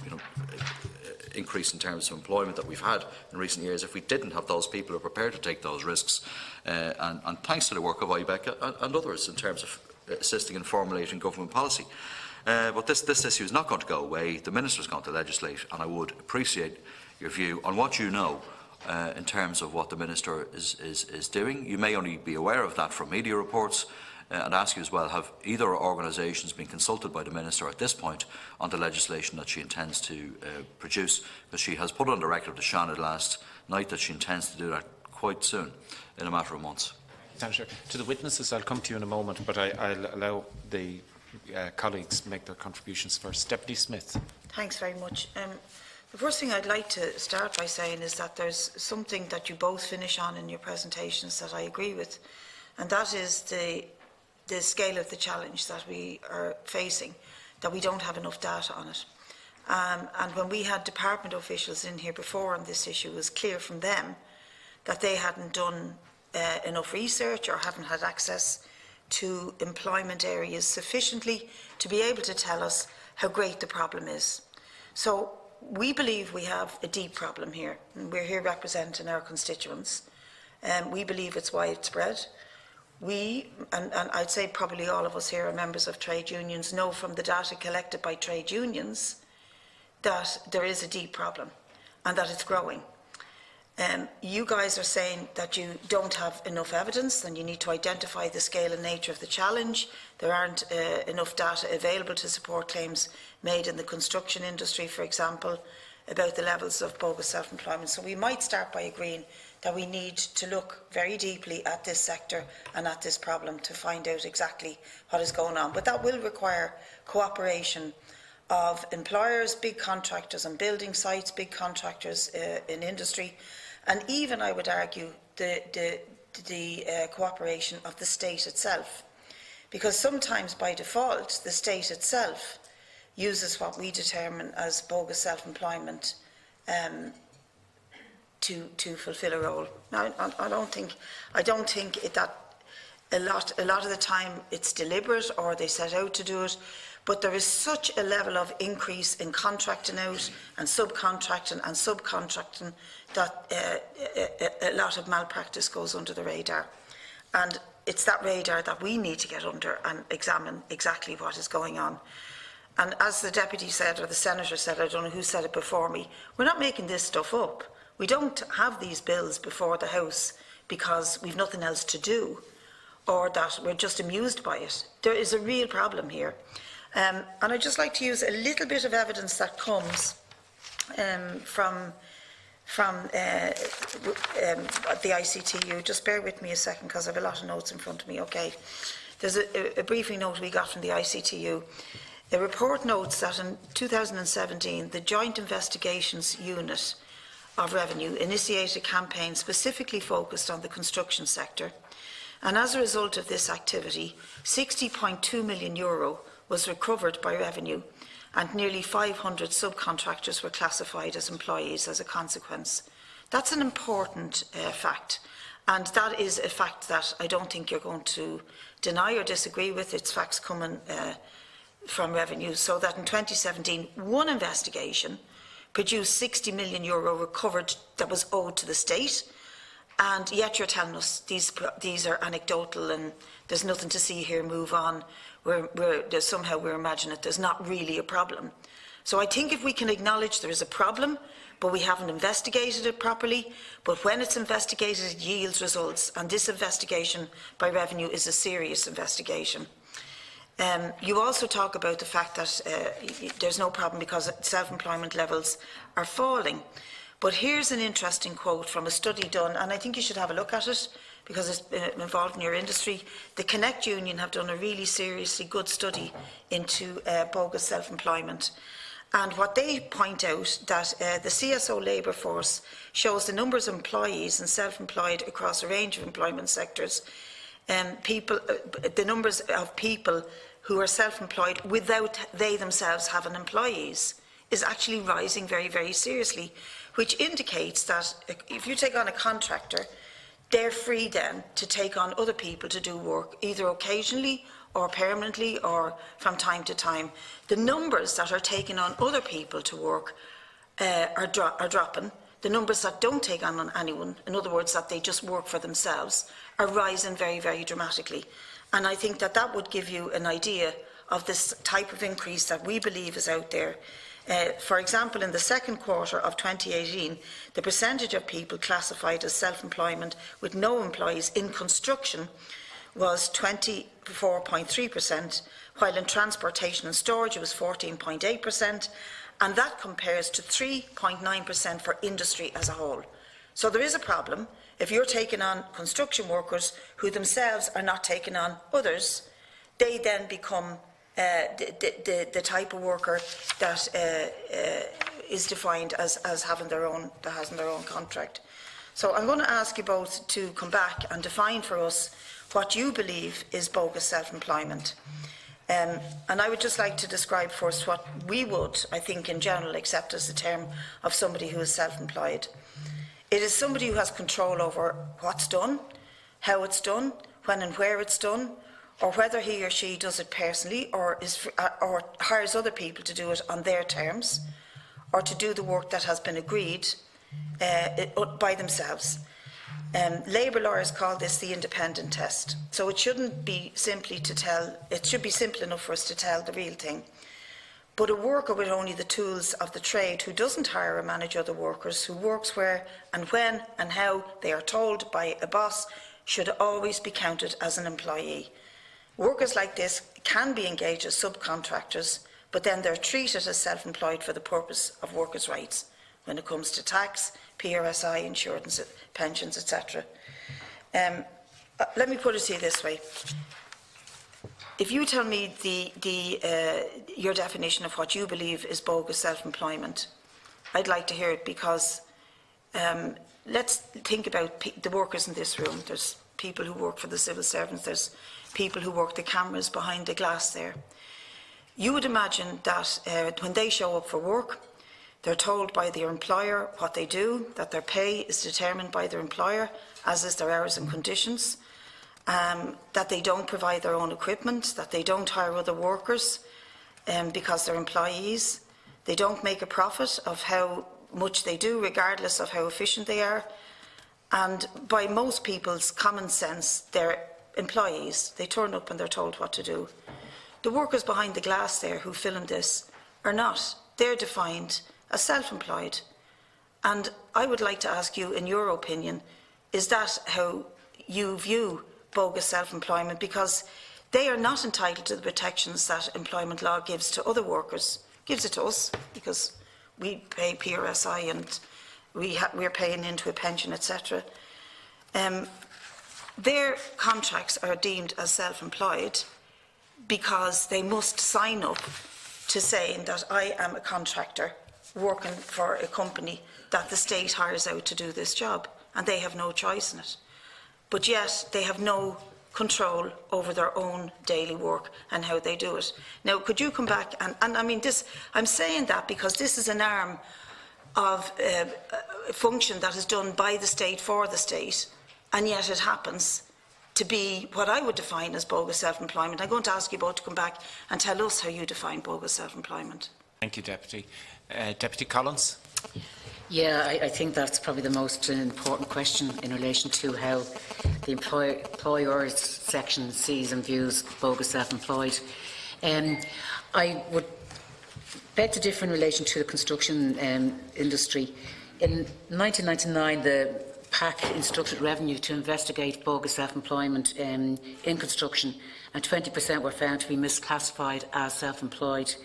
increase in terms of employment that we've had in recent years if we didn't have those people who are prepared to take those risks. And thanks to the work of IBEC and others in terms of assisting in formulating government policy. But this issue is not going to go away. The Minister is going to legislate, and I would appreciate your view on what you know in terms of what the Minister is doing. You may only be aware of that from media reports, and ask you as well, have either organisations been consulted by the Minister at this point on the legislation that she intends to produce? Because she has put on the record to Shannon last night that she intends to do that quite soon, in a matter of months. Senator, to the witnesses, I'll come to you in a moment, but I'll allow the colleagues to make their contributions first. Deputy Smith. Thanks very much. The first thing I'd like to start by saying is that there's something that you both finish on in your presentations that I agree with, and that is the scale of the challenge that we are facing, that we don't have enough data on it. And when we had department officials in here before on this issue, it was clear from them that they hadn't done enough research or haven't had access to employment areas sufficiently to be able to tell us how great the problem is. So we believe we have a deep problem here, and we're here representing our constituents. We believe it's widespread. We, and I'd say probably all of us here are members of trade unions, know from the data collected by trade unions that there is a deep problem and that it's growing. You guys are saying that you don't have enough evidence and you need to identify the scale and nature of the challenge. There aren't enough data available to support claims made in the construction industry, for example, about the levels of bogus self-employment. So we might start by agreeing that we need to look very deeply at this sector and at this problem to find out exactly what is going on. But that will require cooperation of employers, big contractors on building sites, big contractors in industry, and even, I would argue, the cooperation of the state itself. Because sometimes, by default, the state itself uses what we determine as bogus self-employment to fulfil a role. Now, I don't think that a lot of the time it's deliberate or they set out to do it, but there is such a level of increase in contracting out and subcontracting that a lot of malpractice goes under the radar. And it's that radar that we need to get under and examine exactly what is going on. And as the Deputy said, or the Senator said, I don't know who said it before me, we're not making this stuff up. We don't have these bills before the House because we've nothing else to do, or that we're just amused by it. There is a real problem here. And I'd just like to use a little bit of evidence that comes from the ICTU. Just bear with me a second because I have a lot of notes in front of me. Okay, there's a briefing note we got from the ICTU. The report notes that in 2017, the Joint Investigations Unit of Revenue initiated a campaign specifically focused on the construction sector, and as a result of this activity, €60.2 million was recovered by revenue, and nearly 500 subcontractors were classified as employees as a consequence. That's an important fact, and that is a fact that I don't think you're going to deny or disagree with. It's facts coming from revenue, so that in 2017, one investigation produced €60 million recovered that was owed to the state, and yet you're telling us these are anecdotal and there's nothing to see here, move on. Somehow we're imagining that there's not really a problem. So I think if we can acknowledge there is a problem, but we haven't investigated it properly, but when it's investigated it yields results, and this investigation by revenue is a serious investigation. You also talk about the fact that there's no problem because self-employment levels are falling. But here's an interesting quote from a study done, and I think you should have a look at it because it's involved in your industry. The Connect Union have done a really seriously good study into bogus self-employment. And what they point out that the CSO labour force shows the numbers of employees and self-employed across a range of employment sectors, the numbers of people who are self-employed without they themselves having employees is actually rising very, very seriously. which indicates that if you take on a contractor, they're free then to take on other people to do work, either occasionally or permanently or from time to time. The numbers that are taking on other people to work are dropping. The numbers that don't take on anyone, in other words, that they just work for themselves, are rising very, very dramatically. And I think that that would give you an idea of this type of increase that we believe is out there. For example, in the second quarter of 2018, the percentage of people classified as self-employment with no employees in construction was 24.3%, while in transportation and storage it was 14.8%, and that compares to 3.9% for industry as a whole. So there is a problem. If you're taking on construction workers who themselves are not taking on others, they then become the type of worker that is defined as having their own contract. So I'm going to ask you both to come back and define for us what you believe is bogus self-employment. And I would just like to describe first what we would, I think in general, accept as the term of somebody who is self-employed. It is somebody who has control over what's done, how it's done, when and where it's done, or whether he or she does it personally or hires other people to do it on their terms, or to do the work that has been agreed by themselves. Labour lawyers call this the independent test. So it shouldn't be simply to tell, it should be simple enough for us to tell the real thing. But a worker with only the tools of the trade, who doesn't hire or manage other workers, who works where and when and how they are told by a boss, should always be counted as an employee. Workers like this can be engaged as subcontractors, but then they're treated as self-employed for the purpose of workers' rights when it comes to tax, PRSI, insurance, pensions, etc. Let me put it to you this way. If you tell me your definition of what you believe is bogus self-employment, I'd like to hear it, because let's think about the workers in this room. There's people who work for the civil servants, there's people who work the cameras behind the glass there. You would imagine that when they show up for work, they're told by their employer what they do, that their pay is determined by their employer, as is their hours and conditions, that they don't provide their own equipment, that they don't hire other workers because they're employees. They don't make a profit of how much they do, regardless of how efficient they are. And by most people's common sense, they're employees. They turn up and they're told what to do. The workers behind the glass there who film this are not. They're defined as self-employed. And I would like to ask you, in your opinion, is that how you view bogus self-employment? Because they are not entitled to the protections that employment law gives to other workers. Gives it to us, because we pay PRSI and we're paying into a pension, etc. Their contracts are deemed as self-employed because they must sign up to saying that I am a contractor working for a company that the state hires out to do this job, and they have no choice in it. But yet they have no control over their own daily work and how they do it. Now, could you come back and I mean this, I'm saying that because this is an arm of a function that is done by the state for the state, and yet it happens to be what I would define as bogus self-employment. I'm going to ask you both to come back and tell us how you define bogus self-employment. Thank you, Deputy. Deputy Collins. Yeah, I think that's probably the most important question in relation to how the employers section sees and views bogus self-employed. I would beg to differ in relation to the construction industry. In 1999, the PAC instructed Revenue to investigate bogus self-employment in construction, and 20% were found to be misclassified as self-employed.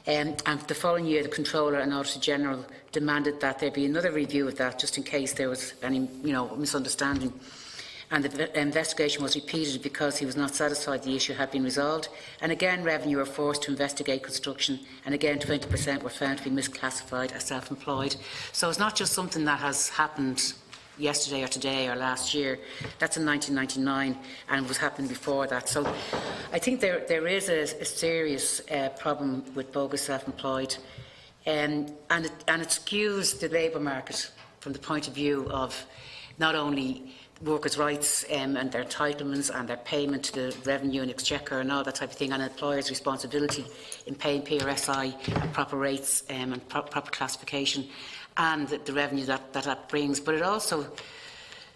And the following year, the Controller and Auditor General demanded that there be another review of that, just in case there was any, misunderstanding. And the investigation was repeated because he was not satisfied the issue had been resolved. And again, Revenue were forced to investigate construction, and again, 20% were found to be misclassified as self-employed. So it's not just something that has happened yesterday or today or last year. That's in 1999, and was happening before that. So I think there is a serious problem with bogus self-employed and it skews the labour market from the point of view of not only workers' rights and their entitlements and their payment to the revenue and exchequer and all that type of thing, and employers' responsibility in paying PRSI and proper rates and proper classification, and the revenue that brings. But it also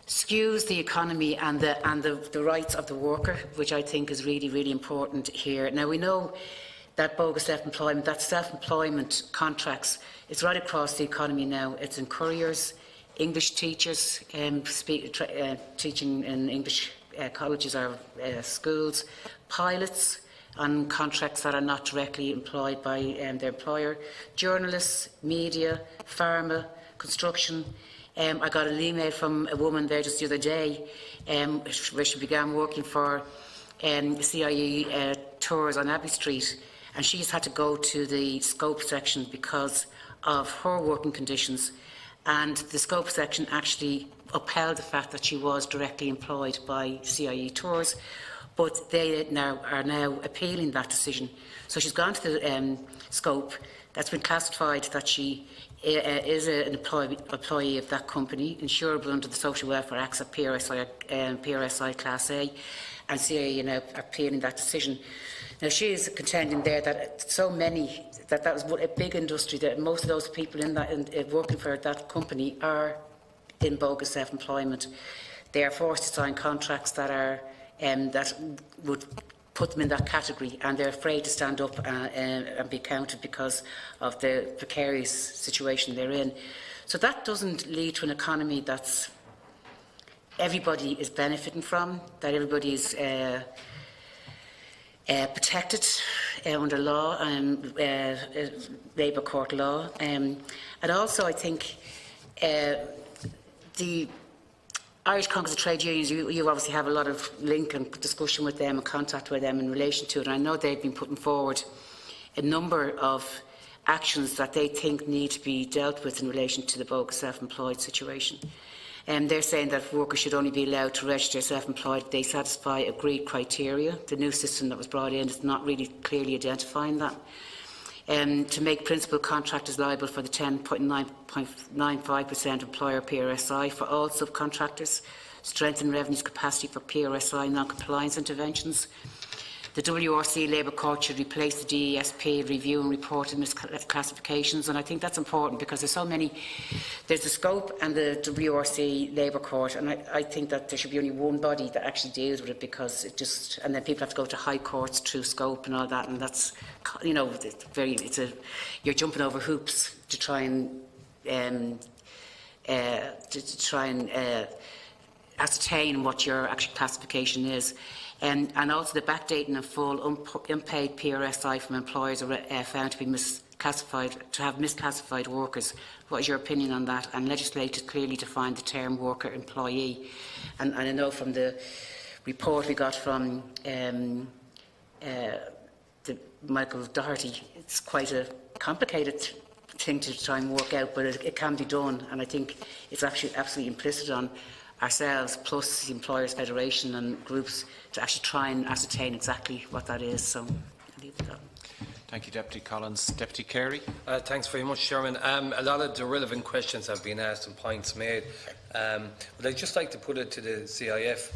skews the economy and the rights of the worker, which I think is really, really important here. Now, we know that bogus self-employment, that self-employment contracts, it's right across the economy now. It's in couriers, English teachers, teaching in English colleges or schools, pilots on contracts that are not directly employed by their employer, journalists, media, pharma, construction. I got an email from a woman there just the other day where she began working for CIE tours on Abbey Street, and she's had to go to the scope section because of her working conditions, and the scope section actually upheld the fact that she was directly employed by CIE tours, but they are now appealing that decision. So she's gone to the scope. That's been classified that she is an employee of that company, insurable under the Social Welfare Acts of PRSI Class A, and CIE now appealing that decision. Now, she is contending there that so many, that was a big industry, that most of those people working for that company are in bogus self-employment. They are forced to sign contracts that would put them in that category, and they're afraid to stand up and be counted because of the precarious situation they're in. So that doesn't lead to an economy that's everybody is benefiting from, that everybody is protected under law and labour court law. And also, I think the Irish Congress of Trade Unions, you obviously have a lot of link and discussion with them and contact with them in relation to it. And I know they've been putting forward a number of actions that they think need to be dealt with in relation to the bogus self-employed situation. They're saying that workers should only be allowed to register self-employed if they satisfy agreed criteria. The new system that was brought in is not really clearly identifying that. To make principal contractors liable for the 10.95% employer PRSI for all subcontractors, strengthen revenue's capacity for PRSI non-compliance interventions. The WRC Labour Court should replace the DESP review and report of misclassifications, and I think that's important because there's so many. There's the scope and the WRC Labour Court, and I think that there should be only one body that actually deals with it, because it just, and then people have to go to high courts through scope and all that, and that's, you know, you're jumping over hoops to try and ascertain what your actual classification is. And also the backdating of full unpaid PRSI from employers are found to be misclassified workers. What is your opinion on that? And legislators clearly defined the term worker employee. And I know from the report we got from Michael Doherty, it's quite a complicated thing to try and work out, but it can be done. And I think it's actually absolutely implicit on ourselves, plus the Employers Federation and groups, to actually try and ascertain exactly what that is. So I'll leave it at that. Thank you, Deputy Collins. Deputy Carey. Thanks very much, Chairman. A lot of the relevant questions have been asked and points made, but I'd just like to put it to the CIF.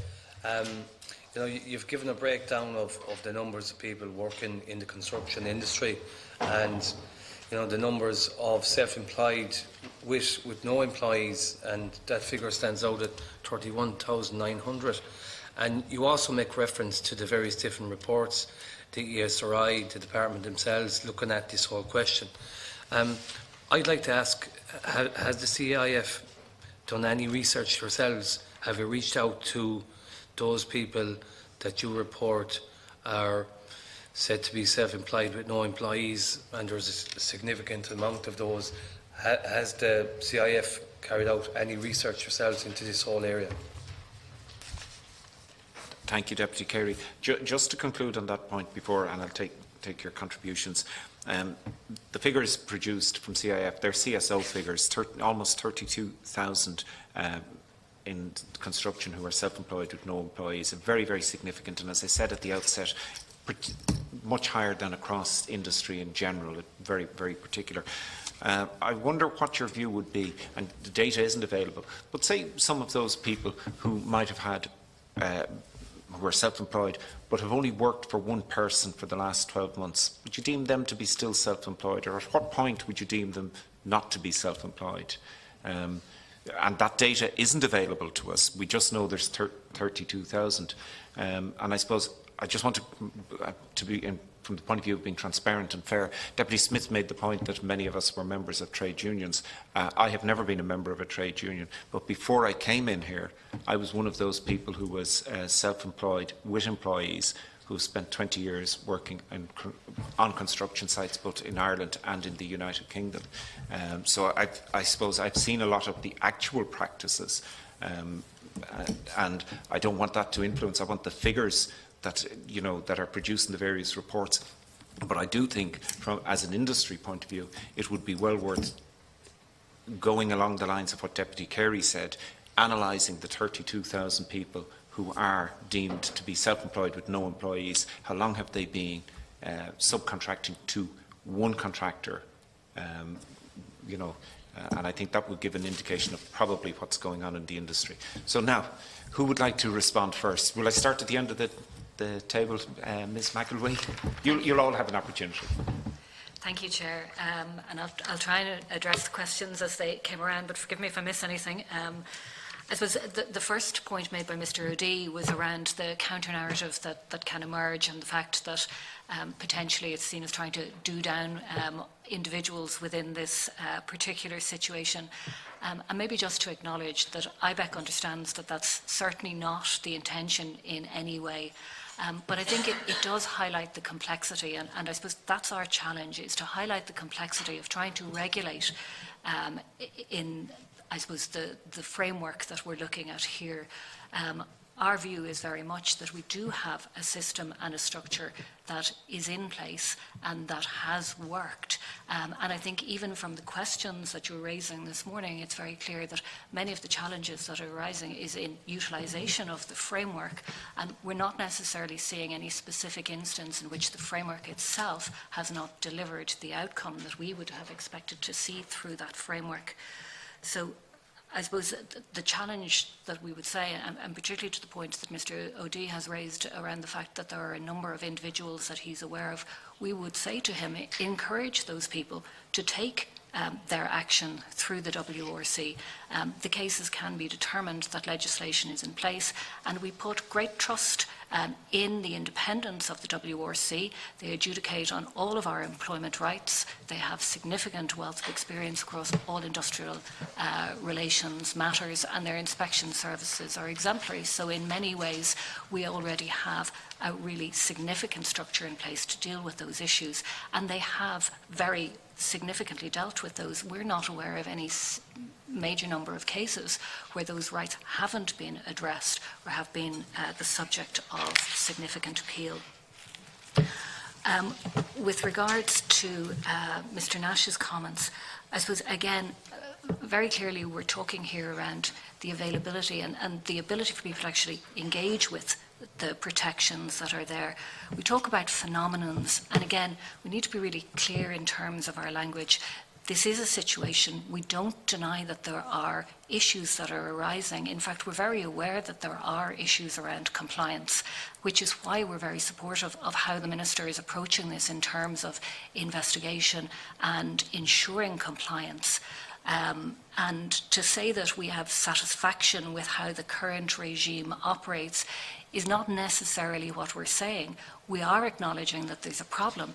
You know, you've given a breakdown of the numbers of people working in the construction industry, and you know the numbers of self-employed with no employees, and that figure stands out at 31,900. And you also make reference to the various different reports, the ESRI, the department themselves, looking at this whole question. I'd like to ask, has the CIF done any research yourselves? Have you reached out to those people that you report are said to be self-employed with no employees, and there's a significant amount of those? Has the CIF carried out any research yourselves into this whole area? Thank you, Deputy Carey. Just to conclude on that point before, and I'll take your contributions. The figures produced from CIF, they're CSO figures, almost 32,000 in construction who are self-employed with no employees, very, very significant. And as I said at the outset, much higher than across industry in general, very, very particular. I wonder what your view would be, and the data isn't available, but say some of those people who might have had, who are self-employed, but have only worked for one person for the last 12 months, would you deem them to be still self-employed, or at what point would you deem them not to be self-employed? And that data isn't available to us. We just know there's 32,000. And I suppose I just want to be, from the point of view of being transparent and fair, Deputy Smith made the point that many of us were members of trade unions. I have never been a member of a trade union, but before I came in here, I was one of those people who was self-employed with employees who spent 20 years working on construction sites both in Ireland and in the United Kingdom. So I suppose I've seen a lot of the actual practices, and I don't want that to influence. I want the figures that, you know, that are produced in the various reports. But I do think, as an industry point of view, it would be well worth going along the lines of what Deputy Carey said, analysing the 32,000 people who are deemed to be self-employed with no employees. How long have they been subcontracting to one contractor? You know, and I think that would give an indication of probably what's going on in the industry. So now, who would like to respond first? Will I start at the end of the table? Ms McElwee? You'll all have an opportunity. Thank you, Chair. And I'll try and address the questions as they came around, but forgive me if I miss anything. I suppose the first point made by Mr O'Dea was around the counter-narrative that can emerge, and the fact that potentially it's seen as trying to do down individuals within this particular situation. And maybe just to acknowledge that IBEC understands that that's certainly not the intention in any way. But I think it does highlight the complexity, and I suppose that's our challenge, is to highlight the complexity of trying to regulate in, I suppose, the framework that we're looking at here. Our view is very much that we do have a system and a structure that is in place and that has worked. And I think even from the questions that you're raising this morning, it's very clear that many of the challenges that are arising is in utilisation of the framework, and we're not necessarily seeing any specific instance in which the framework itself has not delivered the outcome that we would have expected to see through that framework. So I suppose the challenge that we would say, and particularly to the point that Mr O'Dea has raised around the fact that there are a number of individuals that he's aware of, we would say to him, encourage those people to take their action through the WRC. The cases can be determined that legislation is in place, and we put great trust in the independence of the WRC. They adjudicate on all of our employment rights. They have significant wealth of experience across all industrial relations matters, and their inspection services are exemplary. So in many ways, we already have a really significant structure in place to deal with those issues, and they have very significantly dealt with those. We're not aware of any major number of cases where those rights haven't been addressed or have been the subject of significant appeal. With regards to Mr Nash's comments, I suppose again, very clearly we're talking here around the availability and the ability for people to actually engage with the protections that are there. We talk about phenomenons, and again, we need to be really clear in terms of our language. This is a situation, we don't deny that there are issues that are arising. In fact, we're very aware that there are issues around compliance, which is why we're very supportive of how the Minister is approaching this in terms of investigation and ensuring compliance. And to say that we have satisfaction with how the current regime operates is not necessarily what we're saying. We are acknowledging that there's a problem,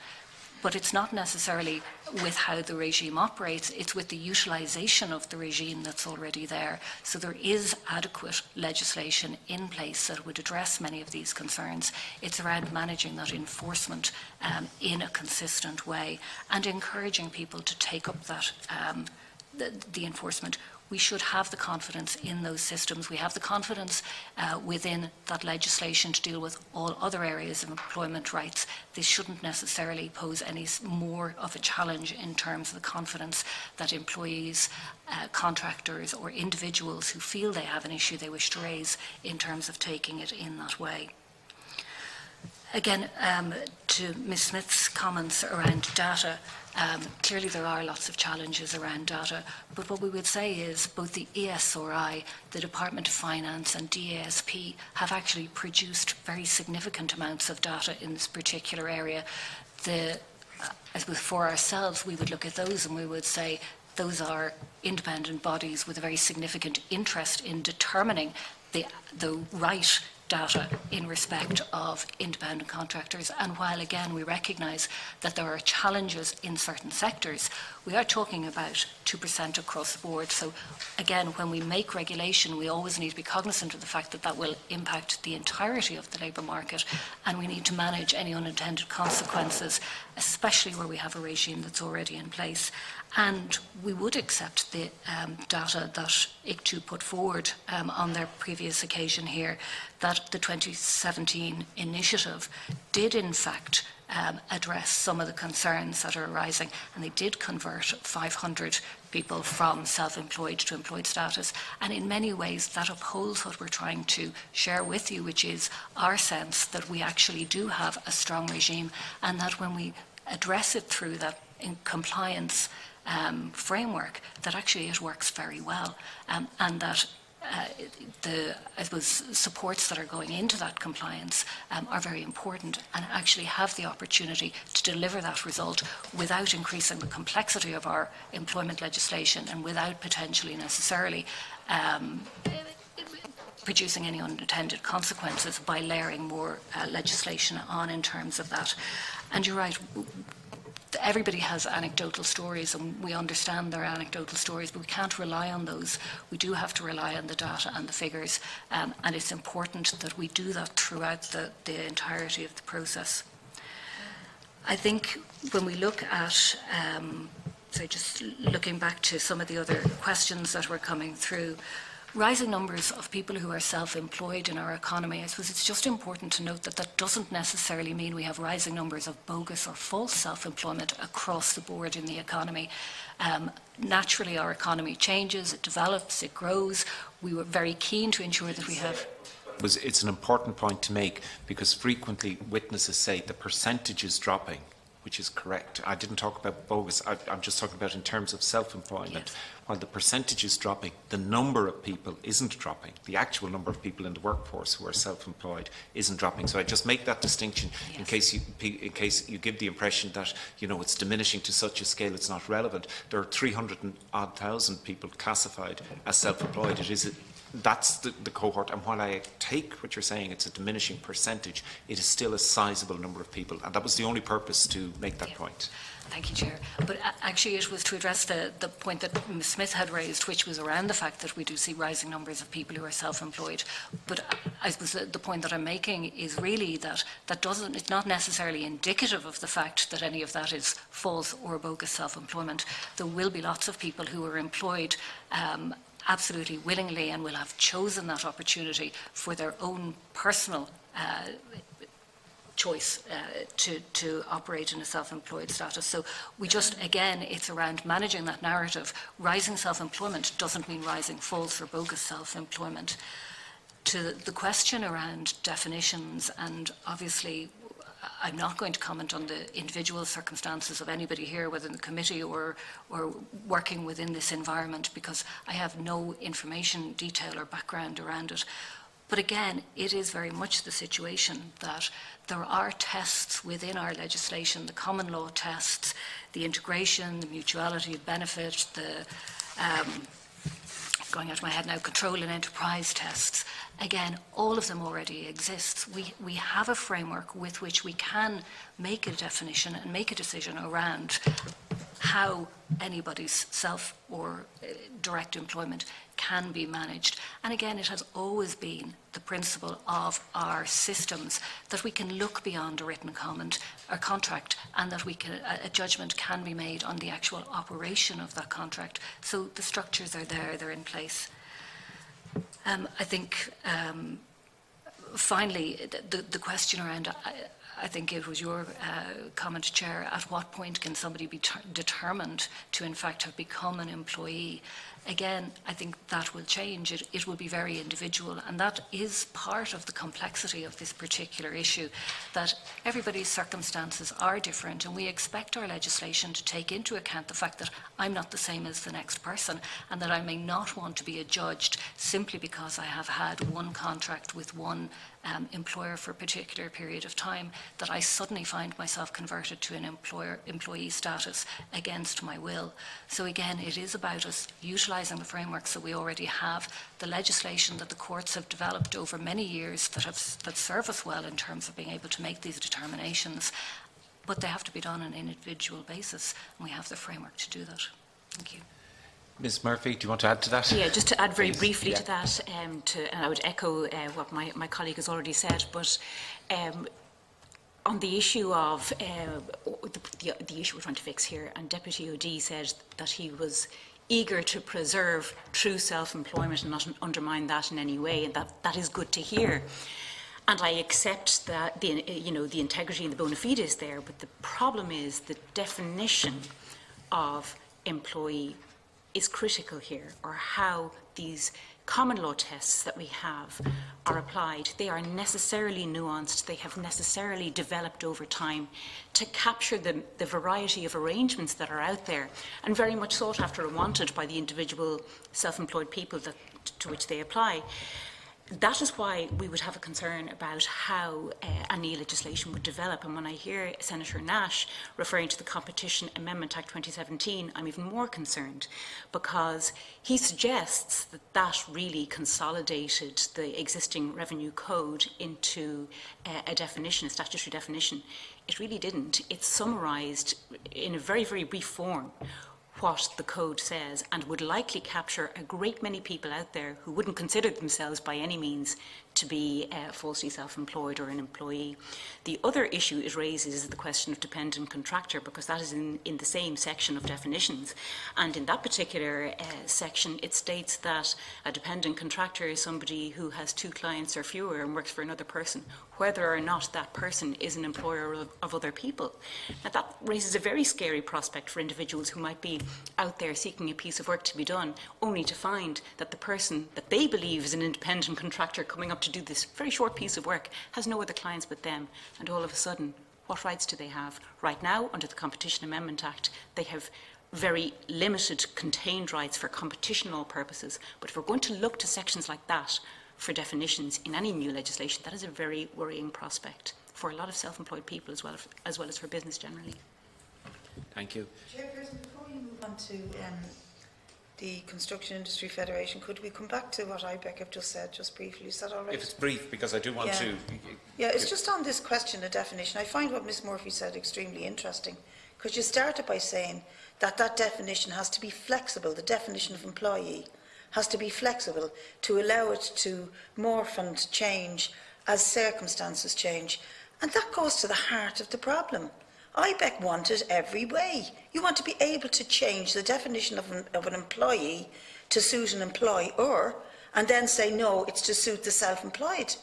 but it's not necessarily with how the regime operates, it's with the utilisation of the regime that's already there. So there is adequate legislation in place that would address many of these concerns. It's around managing that enforcement in a consistent way and encouraging people to take up that the enforcement. We should have the confidence in those systems. We have the confidence within that legislation to deal with all other areas of employment rights. This shouldn't necessarily pose any more of a challenge in terms of the confidence that employees, contractors or individuals who feel they have an issue they wish to raise in terms of taking it in that way. Again, to Ms Smith's comments around data, clearly there are lots of challenges around data, but what we would say is both the ESRI, the Department of Finance and DASP have actually produced very significant amounts of data in this particular area. As for ourselves, we would look at those and we would say those are independent bodies with a very significant interest in determining the right data in respect of independent contractors. And while again we recognise that there are challenges in certain sectors, we are talking about 2% across the board. So again, when we make regulation, we always need to be cognizant of the fact that that will impact the entirety of the labour market, and we need to manage any unintended consequences, especially where we have a regime that's already in place. And we would accept the data that ICTU put forward on their previous occasion here, that the 2017 initiative did in fact address some of the concerns that are arising, and they did convert 500 people from self-employed to employed status. And in many ways that upholds what we're trying to share with you, which is our sense that we actually do have a strong regime, and that when we address it through that in compliance framework, that actually it works very well, and that I suppose, supports that are going into that compliance are very important and actually have the opportunity to deliver that result without increasing the complexity of our employment legislation and without potentially necessarily producing any unintended consequences by layering more legislation on in terms of that. And you're right, everybody has anecdotal stories, and we understand their anecdotal stories, but we can't rely on those. We do have to rely on the data and the figures, and it's important that we do that throughout the entirety of the process. I think when we look at, so just looking back to some of the other questions that were coming through, rising numbers of people who are self-employed in our economy, I suppose it's just important to note that that doesn't necessarily mean we have rising numbers of bogus or false self-employment across the board in the economy. Naturally, our economy changes, it develops, it grows. We were very keen to ensure that we have... It's an important point to make, because frequently witnesses say the percentage is dropping, which is correct. I didn't talk about bogus, I'm just talking about in terms of self-employment. Yes. While the percentage is dropping, the number of people isn't dropping. The actual number of people in the workforce who are self-employed isn't dropping. So I just make that distinction. Yes. in case you give the impression that, you know, it's diminishing to such a scale it's not relevant. There are 300,000 people classified as self-employed. That's the cohort, and while I take what you're saying, it's a diminishing percentage, it is still a sizable number of people, and that was the only purpose to make that point. Thank you, Chair. But actually it was to address the point that Ms Smith had raised, which was around the fact that we do see rising numbers of people who are self-employed. But I suppose the point that I'm making is really that it's not necessarily indicative of the fact that any of that is false or bogus self-employment. There will be lots of people who are employed absolutely willingly and will have chosen that opportunity for their own personal choice to operate in a self-employed status. So we just, again, it's around managing that narrative. Rising self-employment doesn't mean rising false or bogus self-employment. To the question around definitions, and obviously I'm not going to comment on the individual circumstances of anybody here, whether in the committee or working within this environment, because I have no information, detail or background around it. But again, it is very much the situation that there are tests within our legislation, the common law tests, the integration, the mutuality of benefit, the going out of my head now, control and enterprise tests. Again, all of them already exist. We have a framework with which we can make a definition and make a decision around how anybody's self or direct employment can be managed. And again, it has always been the principle of our systems that we can look beyond a written comment or contract, and that a judgment can be made on the actual operation of that contract. So the structures are there, they're in place. I think finally, the question around I think it was your comment, Chair, at what point can somebody be determined to in fact have become an employee? Again, I think that will change. It will be very individual, and that is part of the complexity of this particular issue, that everybody's circumstances are different, and we expect our legislation to take into account the fact that I'm not the same as the next person, and that I may not want to be adjudged simply because I have had one contract with one employer for a particular period of time, that I suddenly find myself converted to an employee status against my will. So again, it is about us utilising the frameworks that we already have, the legislation that the courts have developed over many years that serve us well in terms of being able to make these determinations, but they have to be done on an individual basis, and we have the framework to do that. Thank you. Ms Murphy, do you want to add to that? Yeah, just to add very Please. briefly to that, and I would echo what my colleague has already said, but on the issue of the issue we're trying to fix here, and Deputy O'Dea said that he was eager to preserve true self-employment and not undermine that in any way, and that is good to hear. And I accept that the integrity and the bona fide is there, but the problem is the definition of employee is critical here, or how these common law tests that we have are applied. They are necessarily nuanced. They have necessarily developed over time to capture the variety of arrangements that are out there, and very much sought after and wanted by the individual self-employed people to which they apply. That is why we would have a concern about how any legislation would develop. And when I hear Senator Nash referring to the Competition Amendment Act 2017, I'm even more concerned, because he suggests that that really consolidated the existing revenue code into a definition, a statutory definition. It really didn't. It summarised in a very, very brief form what the code says, and would likely capture a great many people out there who wouldn't consider themselves by any means to be falsely self-employed or an employee. The other issue it raises is the question of dependent contractor, because that is in the same section of definitions. And in that particular section, it states that a dependent contractor is somebody who has 2 clients or fewer and works for another person, whether or not that person is an employer of other people. Now, that raises a very scary prospect for individuals who might be out there seeking a piece of work to be done, only to find that the person that they believe is an independent contractor coming up to do this very short piece of work has no other clients but them. And all of a sudden, what rights do they have? Right now, under the Competition Amendment Act, they have very limited contained rights for competition law purposes. But if we're going to look to sections like that for definitions in any new legislation, that is a very worrying prospect for a lot of self-employed people as well as for business generally. Thank you. Chairperson, before we move on to the Construction Industry Federation, could we come back to what IBEC have just said, just briefly? Is that all right? If it's brief, because I do want to... Yeah, it's just on this question of definition. I find what Ms Murphy said extremely interesting, because you started by saying that that definition has to be flexible. The definition of employee has to be flexible to allow it to morph and change as circumstances change. And that goes to the heart of the problem. IBEC want it every way. You want to be able to change the definition of an employee to suit an employer, and then say, no, it's to suit the self-employed.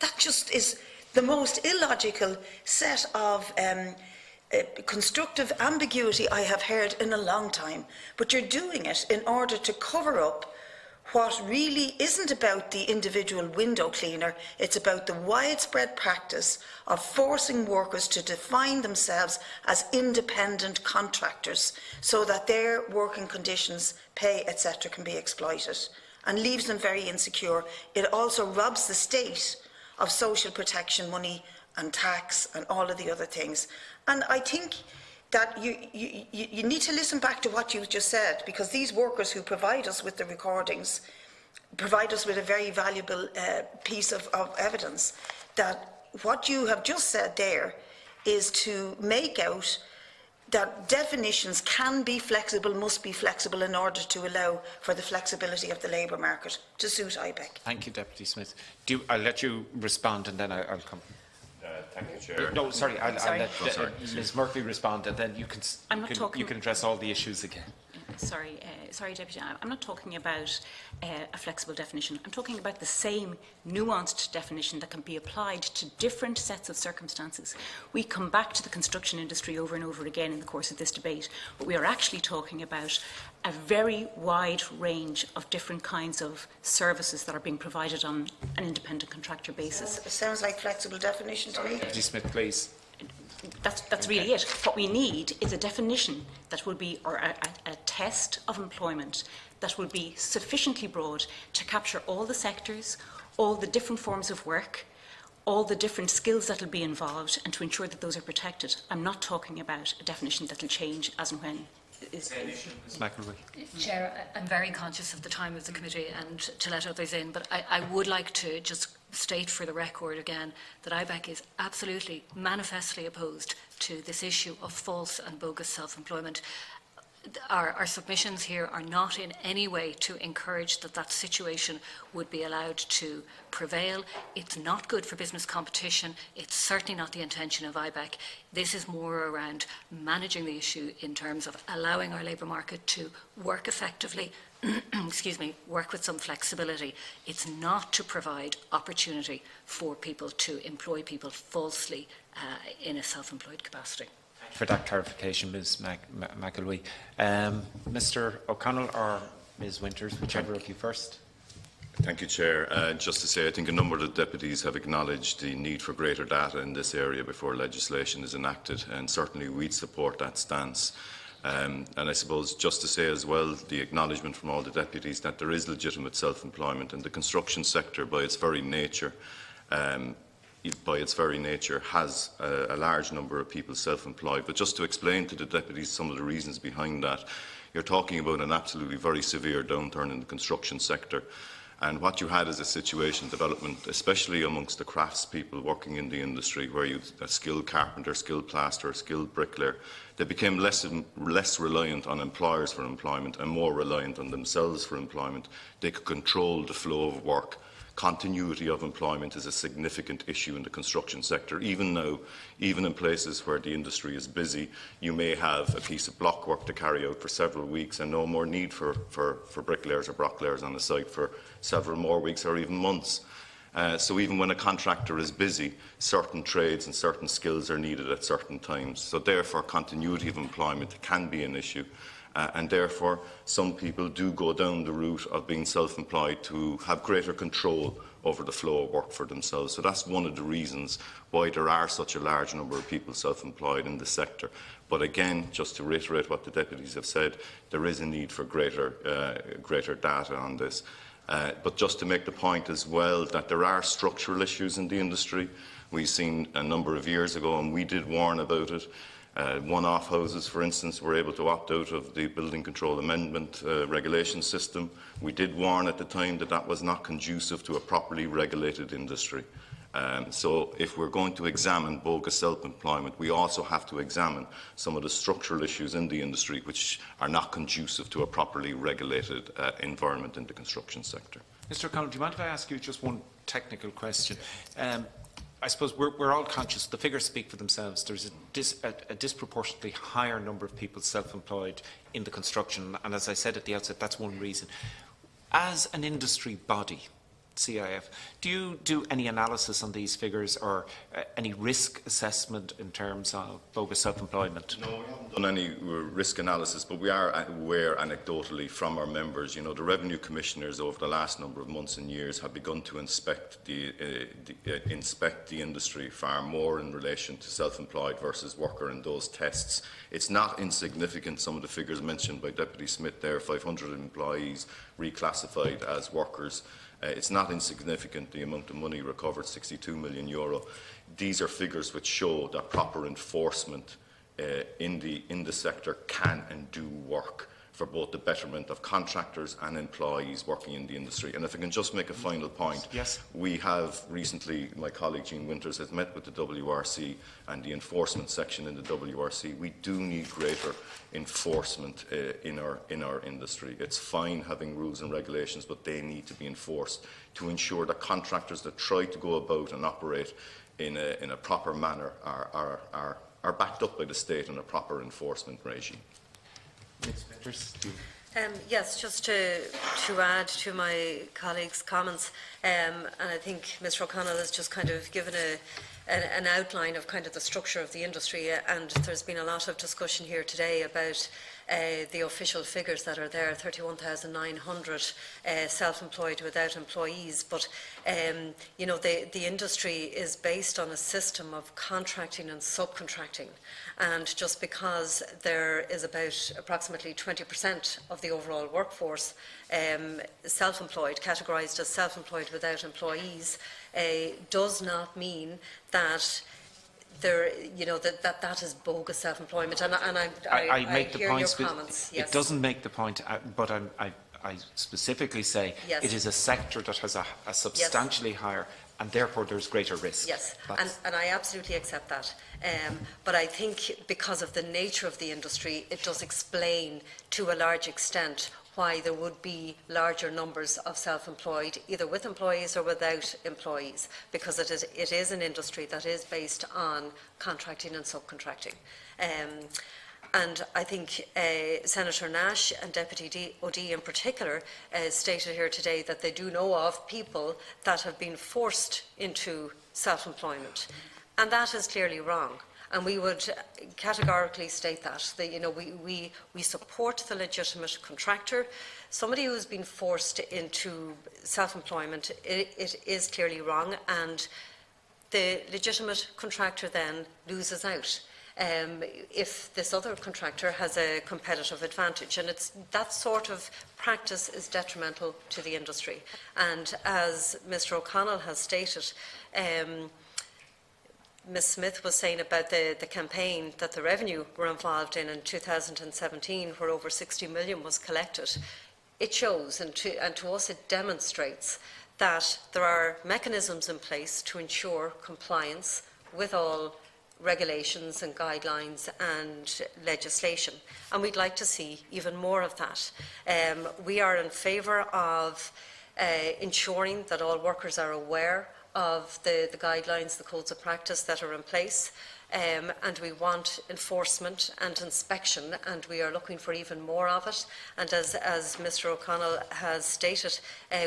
That just is the most illogical set of constructive ambiguity I have heard in a long time. But you're doing it in order to cover up what really isn't about the individual window cleaner. It's about the widespread practice of forcing workers to define themselves as independent contractors so that their working conditions, pay, etc. can be exploited, and leaves them very insecure. It also robs the state of social protection money and tax and all of the other things. And I think that you need to listen back to what you've just said, because these workers who provide us with the recordings provide us with a very valuable piece of evidence that what you have just said there is to make out that definitions can be flexible, must be flexible in order to allow for the flexibility of the labour market to suit IBEC. Thank you, Deputy Smith. I'll let you respond and then I'll come. Thank you, Chair. No, sorry, I'll let Ms Murphy respond, and then you can address all the issues again. Sorry, Deputy. I'm not talking about a flexible definition. I'm talking about the same nuanced definition that can be applied to different sets of circumstances. We come back to the construction industry over and over again in the course of this debate, but we are actually talking about a very wide range of different kinds of services that are being provided on an independent contractor basis. It sounds like flexible definition to me. Deputy Smith, please. That's really it. What we need is a definition that will be, or a test of employment that will be sufficiently broad to capture all the sectors, all the different forms of work, all the different skills that will be involved, and to ensure that those are protected. I'm not talking about a definition that will change as and when. Ms. McElroy. Chair, I'm very conscious of the time of the committee and to let others in, but I would like to just state for the record again that IBEC is absolutely, manifestly opposed to this issue of false and bogus self-employment. Our submissions here are not in any way to encourage that situation would be allowed to prevail. It's not good for business competition. It's certainly not the intention of IBEC. This is more around managing the issue in terms of allowing our labour market to work effectively, excuse me, work with some flexibility. It's not to provide opportunity for people to employ people falsely in a self-employed capacity. For that clarification, Ms. McElroy. Mr. O'Connell or Ms. Winters, whichever of you first. Thank you, Chair. Just to say, I think a number of the deputies have acknowledged the need for greater data in this area before legislation is enacted, and certainly we'd support that stance. And I suppose just to say as well, the acknowledgement from all the deputies that there is legitimate self-employment in the construction sector by its very nature. Has a large number of people self-employed. But just to explain to the deputies some of the reasons behind that, you're talking about an absolutely very severe downturn in the construction sector. And what you had is a situation development, especially amongst the craftspeople working in the industry, where you a skilled carpenter, skilled plasterer, skilled bricklayer. They became less reliant on employers for employment and more reliant on themselves for employment. They could control the flow of work. Continuity of employment is a significant issue in the construction sector. Even now, even in places where the industry is busy, you may have a piece of block work to carry out for several weeks and no more need for bricklayers or brocklayers on the site for several more weeks or even months. So even when a contractor is busy, certain trades and certain skills are needed at certain times. So therefore, continuity of employment can be an issue. And therefore, some people do go down the route of being self-employed to have greater control over the flow of work for themselves. So that's one of the reasons why there are such a large number of people self-employed in the sector. But again, just to reiterate what the deputies have said, there is a need for greater data on this. But just to make the point as well that there are structural issues in the industry. We've seen a number of years ago, and we did warn about it. One-off houses, for instance, were able to opt out of the building control amendment regulation system. We did warn at the time that that was not conducive to a properly regulated industry. So if we're going to examine bogus self-employment, we also have to examine some of the structural issues in the industry which are not conducive to a properly regulated environment in the construction sector. Mr. O'Connell, do you mind if I ask you just one technical question? I suppose we're all conscious, the figures speak for themselves. There's a disproportionately higher number of people self-employed in the construction, and as I said at the outset, that's one reason. As an industry body, CIF, do you do any analysis on these figures or any risk assessment in terms of bogus self-employment? No, we haven't done any risk analysis, but we are aware anecdotally from our members. You know, the revenue commissioners over the last number of months and years have begun to inspect the industry far more in relation to self-employed versus worker in those tests. It's not insignificant, some of the figures mentioned by Deputy Smith there, 500 employees reclassified as workers. It's not insignificant, the amount of money recovered, €62 million. These are figures which show that proper enforcement in the sector can and do work for both the betterment of contractors and employees working in the industry. And if I can just make a final point, yes. We have recently, my colleague Jean Winters has met with the WRC and the enforcement section in the WRC. We do need greater enforcement in our industry. It's fine having rules and regulations, but they need to be enforced to ensure that contractors that try to go about and operate in a proper manner are backed up by the state in a proper enforcement regime. Ms. Winters, Yes, just to add to my colleague's comments, and I think Mr O'Connell has just kind of given an outline of kind of the structure of the industry, and there's been a lot of discussion here today about the official figures that are there, 31,900 self-employed without employees. But you know, the industry is based on a system of contracting and subcontracting, and just because there is about approximately 20% of the overall workforce self-employed, categorised as self-employed without employees, does not mean that there, you know, that is bogus self-employment, and I make the hear point. your comments. Yes. It doesn't make the point, but I specifically say yes. it is a sector that has a substantially yes. higher, and therefore there's greater risk. Yes, and I absolutely accept that. But I think because of the nature of the industry, it does explain to a large extent why there would be larger numbers of self-employed, either with employees or without employees, because it is an industry that is based on contracting and subcontracting. And I think Senator Nash and Deputy O'Dea in particular stated here today that they do know of people that have been forced into self-employment, and that is clearly wrong. And we would categorically state that you know, we support the legitimate contractor. Somebody who has been forced into self-employment, it is clearly wrong, and the legitimate contractor then loses out if this other contractor has a competitive advantage, and that sort of practice is detrimental to the industry. And as Mr O'Connell has stated, Ms Smith was saying about the campaign that the revenue were involved in 2017, where over 60 million was collected. It shows, and to us it demonstrates, that there are mechanisms in place to ensure compliance with all regulations and guidelines and legislation, and we'd like to see even more of that. We are in favour of ensuring that all workers are aware of the guidelines, the codes of practice that are in place, and we want enforcement and inspection, and we are looking for even more of it. And as Mr O'Connell has stated,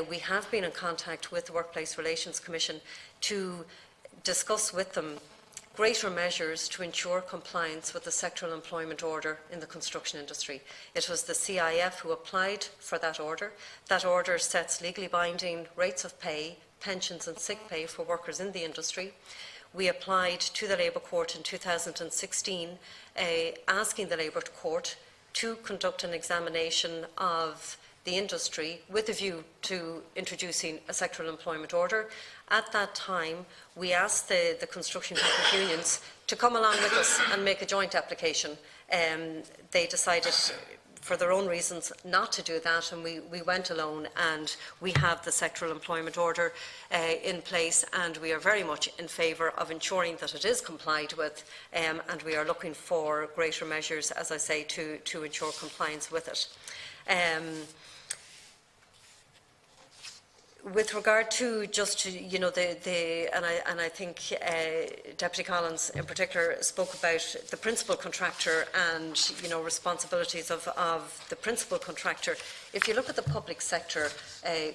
we have been in contact with the Workplace Relations Commission to discuss with them greater measures to ensure compliance with the sectoral employment order in the construction industry. It was the CIF who applied for that order. That order sets legally binding rates of pay, pensions and sick pay for workers in the industry. We applied to the Labour Court in 2016 asking the Labour Court to conduct an examination of the industry with a view to introducing a sectoral employment order. At that time, we asked the construction unions to come along with us and make a joint application. They decided, for their own reasons, not to do that, and we went alone, and we have the sectoral employment order in place, and we are very much in favour of ensuring that it is complied with, and we are looking for greater measures, as I say, to ensure compliance with it. With regard to you know, and I think Deputy Collins in particular spoke about the principal contractor and, you know, responsibilities of the principal contractor. If you look at the public sector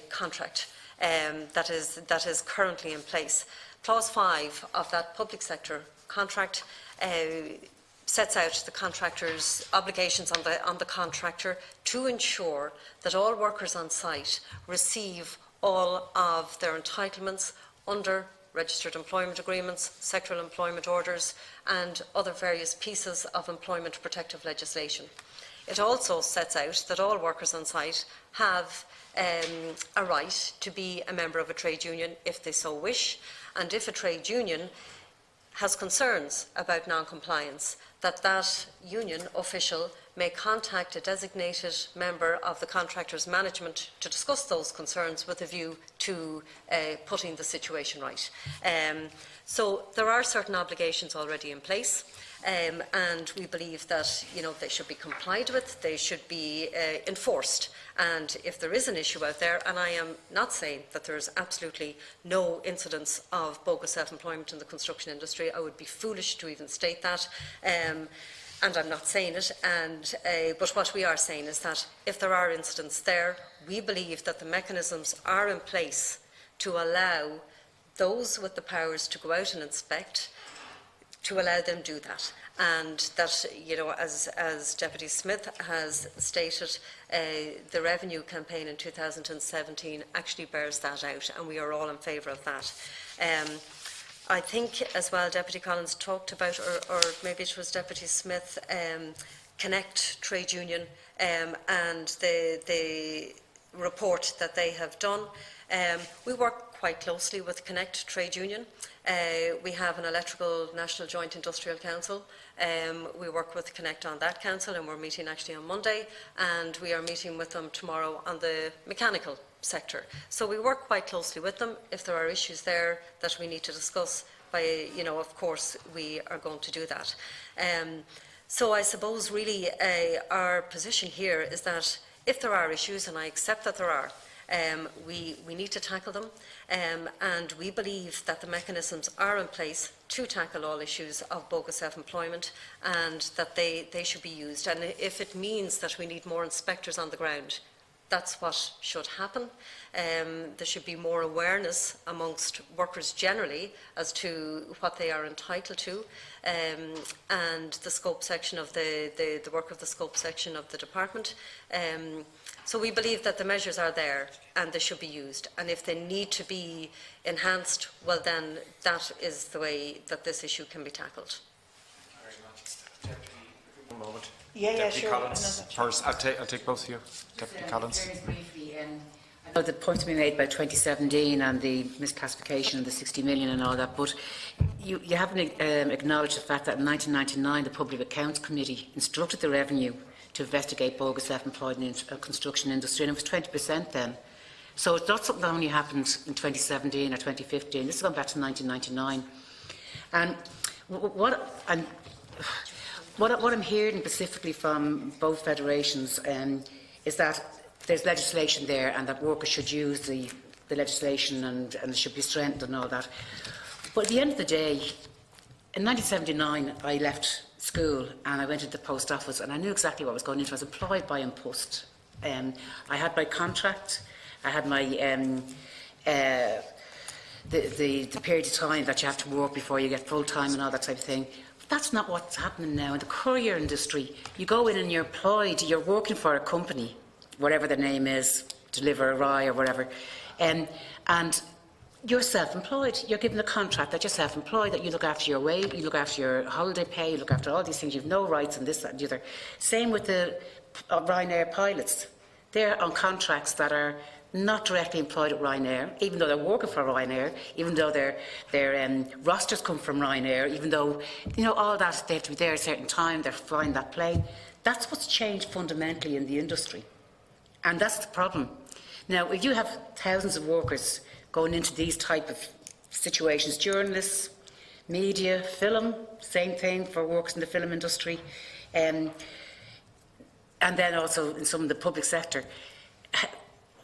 contract that is currently in place, clause 5 of that public sector contract sets out the contractor's obligations on the contractor to ensure that all workers on site receive all of their entitlements under registered employment agreements, sectoral employment orders, and other various pieces of employment protective legislation. It also sets out that all workers on site have a right to be a member of a trade union if they so wish, and if a trade union has concerns about non-compliance, that union official may contact a designated member of the contractor's management to discuss those concerns with a view to putting the situation right. So there are certain obligations already in place, and we believe that, you know, they should be complied with, they should be enforced. And if there is an issue out there, and I am not saying that there is absolutely no incidence of bogus self-employment in the construction industry, I would be foolish to even state that. and I'm not saying it, but what we are saying is that if there are incidents there, we believe that the mechanisms are in place to allow those with the powers to go out and inspect, to allow them do that. And that, as Deputy Smith has stated, the revenue campaign in 2017 actually bears that out, and we are all in favour of that. I think as well Deputy Collins talked about, or maybe it was Deputy Smith, Connect Trade Union and the report that they have done. We work quite closely with Connect Trade Union. We have an Electrical National Joint Industrial Council. We work with Connect on that council, and we're meeting actually on Monday, and we are meeting with them tomorrow on the mechanical sector. So we work quite closely with them. If there are issues there that we need to discuss, of course we are going to do that. So I suppose really our position here is that if there are issues, and I accept that there are, we need to tackle them, and we believe that the mechanisms are in place to tackle all issues of bogus self-employment, and that they should be used. And if it means that we need more inspectors on the ground, that's what should happen. There should be more awareness amongst workers generally as to what they are entitled to, and the scope section of the work of the scope section of the department. So we believe that the measures are there and they should be used. And if they need to be enhanced, well then that is the way that this issue can be tackled. One moment. Yeah, Deputy sure. Collins first. I'll take both of you. Deputy Collins. Very briefly, I know the points to be made about 2017 and the misclassification and the 60 million and all that, but you haven't acknowledged the fact that in 1999 the Public Accounts Committee instructed the Revenue to investigate bogus self-employed in the construction industry, and it was 20% then. So it's not something that only happened in 2017 or 2015. This is going back to 1999. And what I'm hearing specifically from both federations is that there's legislation there, and that workers should use the legislation, and it should be strengthened and all that. But at the end of the day, in 1979, I left school and I went into the post office, and I knew exactly what was going into. I was employed by Impost. I had my contract, I had my the period of time that you have to work before you get full time and all that type of thing. But that's not what's happening now in the courier industry. You go in and you're employed, you're working for a company, whatever the name is, Deliver a Rye or whatever, and you're self-employed. You're given a contract that you're self-employed, that you look after your wage, you look after your holiday pay, you look after all these things. You have no rights and this, that and the other. Same with the Ryanair pilots. They're on contracts that are not directly employed at Ryanair, even though they're working for Ryanair, even though their rosters come from Ryanair, even though, all that, they have to be there at a certain time, they're flying that plane. That's what's changed fundamentally in the industry. And that's the problem. Now, if you have thousands of workers going into these type of situations, journalists, media, film, same thing for workers in the film industry, and then also in some of the public sector,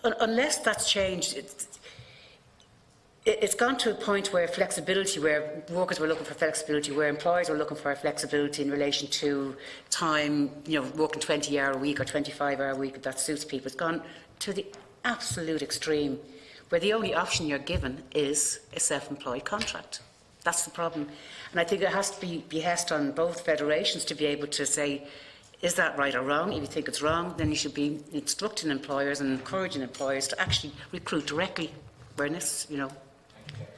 unless that's changed, it's gone to a point where flexibility, where workers were looking for flexibility, where employers were looking for flexibility in relation to time, working 20-hour a week or 25-hour a week, if that suits people. It's gone to the absolute extreme, where the only option you're given is a self-employed contract. That's the problem. And I think there has to be behest on both federations to be able to say, is that right or wrong? If you think it's wrong, then you should be instructing employers and encouraging employers to actually recruit directly where necessary,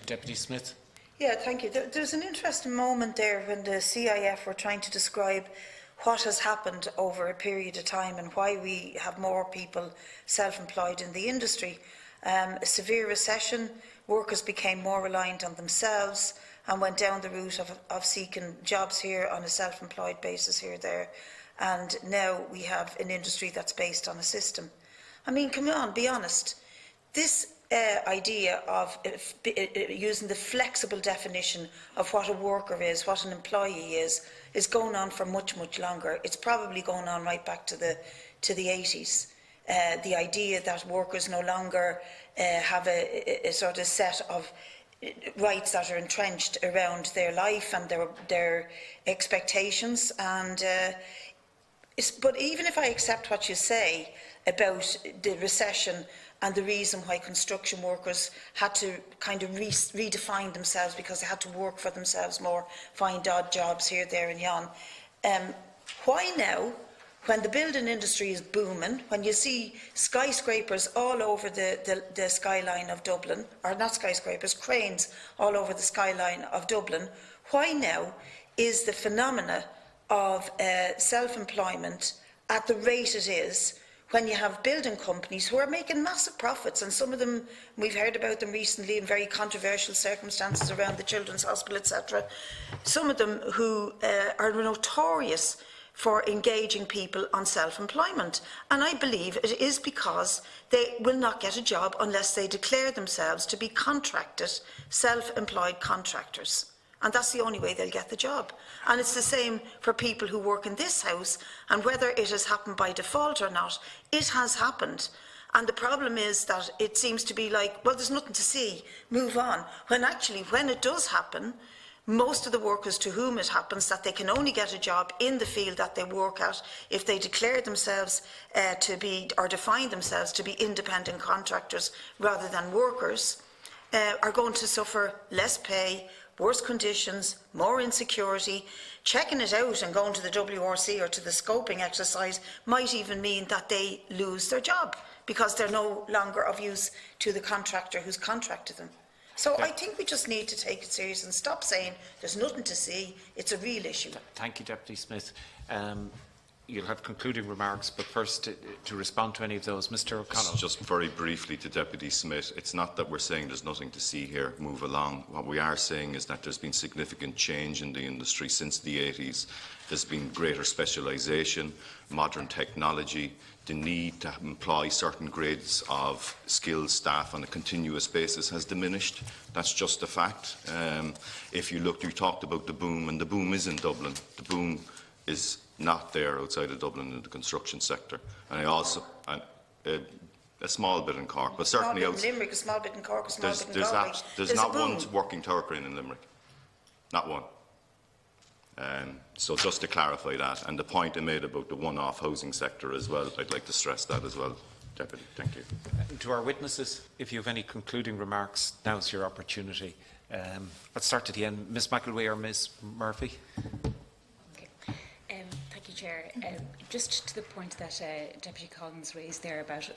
Deputy Smith. Yeah, thank you. There's an interesting moment there when the CIF were trying to describe what has happened over a period of time and why we have more people self-employed in the industry. A severe recession, workers became more reliant on themselves and went down the route of seeking jobs here on a self-employed basis here, there. And now we have an industry that's based on a system. I mean, come on, be honest. This idea of using the flexible definition of what a worker is, what an employee is going on for much, much longer. It's probably going on right back to the 80s. The idea that workers no longer have a sort of set of rights that are entrenched around their life and their expectations. And but even if I accept what you say about the recession and the reason why construction workers had to kind of redefine themselves because they had to work for themselves more, find odd jobs here, there and yon, why now, when the building industry is booming, when you see skyscrapers all over the skyline of Dublin, or not skyscrapers, cranes all over the skyline of Dublin, why now is the phenomena of self-employment at the rate it is when you have building companies who are making massive profits, and some of them, we've heard about them recently in very controversial circumstances around the Children's Hospital, etc. Some of them who are notorious for engaging people on self-employment. And I believe it is because they will not get a job unless they declare themselves to be contracted, self-employed contractors. And that's the only way they'll get the job. And it's the same for people who work in this House, and whether it has happened by default or not, it has happened. And the problem is that it seems to be like, well, there's nothing to see, move on. When actually, when it does happen, most of the workers to whom it happens, that they can only get a job in the field that they work at if they declare themselves to be, or define themselves to be independent contractors rather than workers, are going to suffer less pay, worse conditions, more insecurity. Checking it out and going to the WRC or to the scoping exercise might even mean that they lose their job because they're no longer of use to the contractor who's contracted them. So I think we just need to take it serious and stop saying there's nothing to see. It's a real issue. Thank you, Deputy Smith. You'll have concluding remarks, but first to respond to any of those, Mr. O'Connell. Just very briefly to Deputy Smith, it's not that we're saying there's nothing to see here, move along. What we are saying is that there's been significant change in the industry since the 80s. There's been greater specialisation, modern technology, the need to employ certain grades of skilled staff on a continuous basis has diminished. That's just a fact. If you looked, you talked about the boom, and the boom is in Dublin. The boom is not there outside of Dublin in the construction sector. And I also, a small bit in Cork, but certainly outside. Limerick, a small bit in Cork, a small bit in Galway. There's not one working tower crane in Limerick. Not one. So just to clarify that, and the point I made about the one-off housing sector as well, I'd like to stress that as well, Deputy. Thank you. To our witnesses, if you have any concluding remarks, now's your opportunity. Let's start at the end. Ms McElwee or Ms Murphy? Thank you, Chair. Just to the point that Deputy Collins raised there about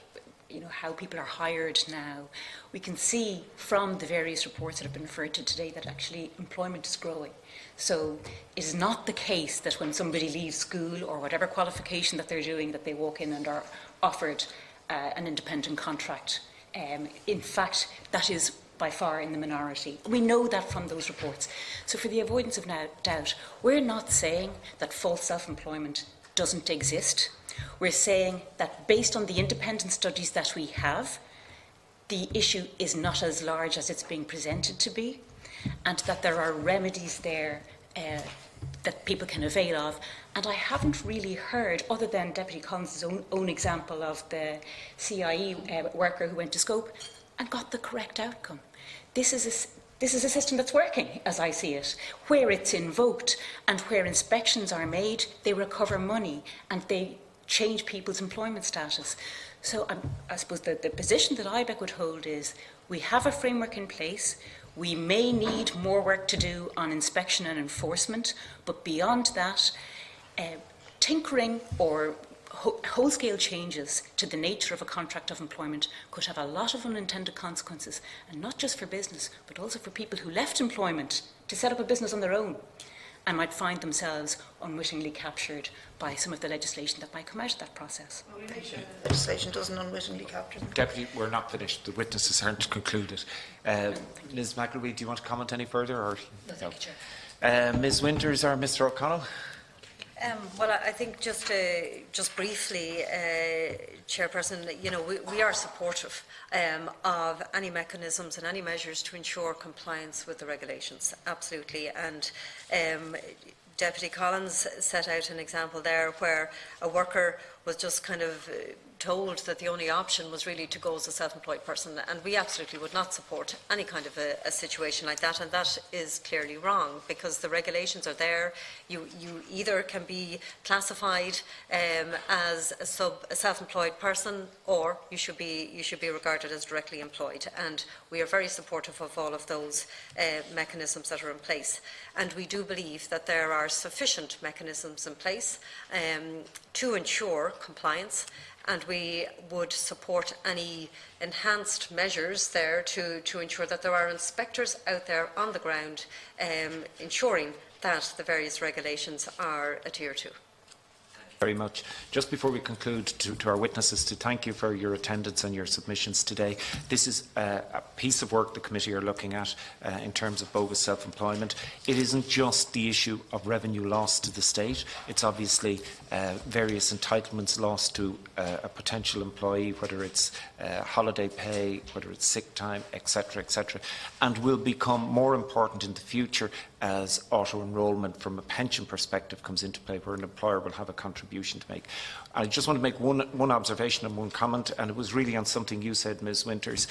how people are hired now, we can see from the various reports that have been referred to today that actually employment is growing. So it is not the case that when somebody leaves school or whatever qualification that they're doing that they walk in and are offered an independent contract. In fact, that is by far in the minority. We know that from those reports. So for the avoidance of doubt, we're not saying that false self-employment doesn't exist. We're saying that based on the independent studies that we have, the issue is not as large as it's being presented to be, and that there are remedies there that people can avail of. And I haven't really heard, other than Deputy Collins' own example of the CIE worker who went to scope and got the correct outcome. This is a system that's working, as I see it. Where it's invoked and where inspections are made, they recover money and they change people's employment status. So I suppose the position that IBEC would hold is we have a framework in place. We may need more work to do on inspection and enforcement, but beyond that, tinkering or whole-scale changes to the nature of a contract of employment could have a lot of unintended consequences, and not just for business, but also for people who left employment to set up a business on their own and might find themselves unwittingly captured by some of the legislation that might come out of that process. Legislation doesn't unwittingly capture them. Deputy, we're not finished. The witnesses aren't concluded. Ms McElwee, do you want to comment any further? Or no, thank you, Chair. Ms Winters or Mr O'Connell? Well, I think just briefly, Chairperson, we are supportive of any mechanisms and any measures to ensure compliance with the regulations, absolutely. And Deputy Collins set out an example there where a worker was just kind of told that the only option was really to go as a self-employed person, and we absolutely would not support any kind of a situation like that, and that is clearly wrong, because the regulations are there. You either can be classified as a self-employed person, or you should be regarded as directly employed, and we are very supportive of all of those mechanisms that are in place. And we do believe that there are sufficient mechanisms in place to ensure compliance, and we would support any enhanced measures there to ensure that there are inspectors out there on the ground ensuring that the various regulations are adhered to. Very much. Just before we conclude, to our witnesses, to thank you for your attendance and your submissions today. This is a piece of work the committee are looking at in terms of bogus self-employment. It isn't just the issue of revenue loss to the state. It's obviously various entitlements lost to a potential employee, whether it's holiday pay, whether it's sick time, etc., etc., and will become more important in the future as auto-enrolment from a pension perspective comes into play, where an employer will have a contribution to make. I just want to make one observation and one comment, and it was really on something you said, Ms. Winters,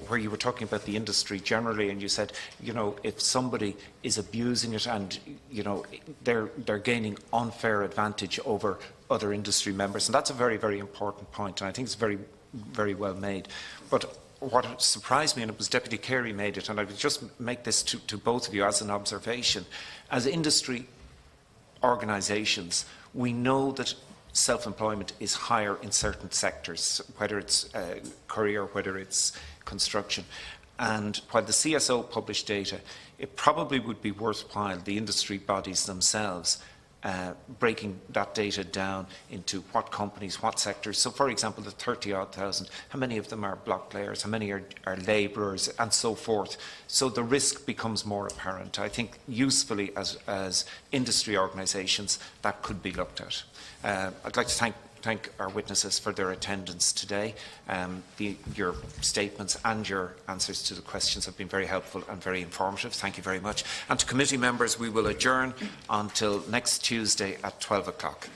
where you were talking about the industry generally, and you said, you know, if somebody is abusing it and, you know, they're gaining unfair advantage over other industry members, and that's a very, very important point, and I think it's very, very well made. But what surprised me, and it was Deputy Carey made it, and I would just make this to both of you as an observation, as industry organisations, we know that self-employment is higher in certain sectors, whether it's courier, whether it's construction. And while the CSO published data, it probably would be worthwhile the industry bodies themselves breaking that data down into what companies, what sectors. So, for example, the 30-odd thousand, how many of them are block layers, how many are labourers, and so forth. So the risk becomes more apparent. I think usefully as industry organisations that could be looked at. I'd like to thank our witnesses for their attendance today. Your statements and your answers to the questions have been very helpful and very informative. Thank you very much. And to committee members, we will adjourn until next Tuesday at 12 o'clock.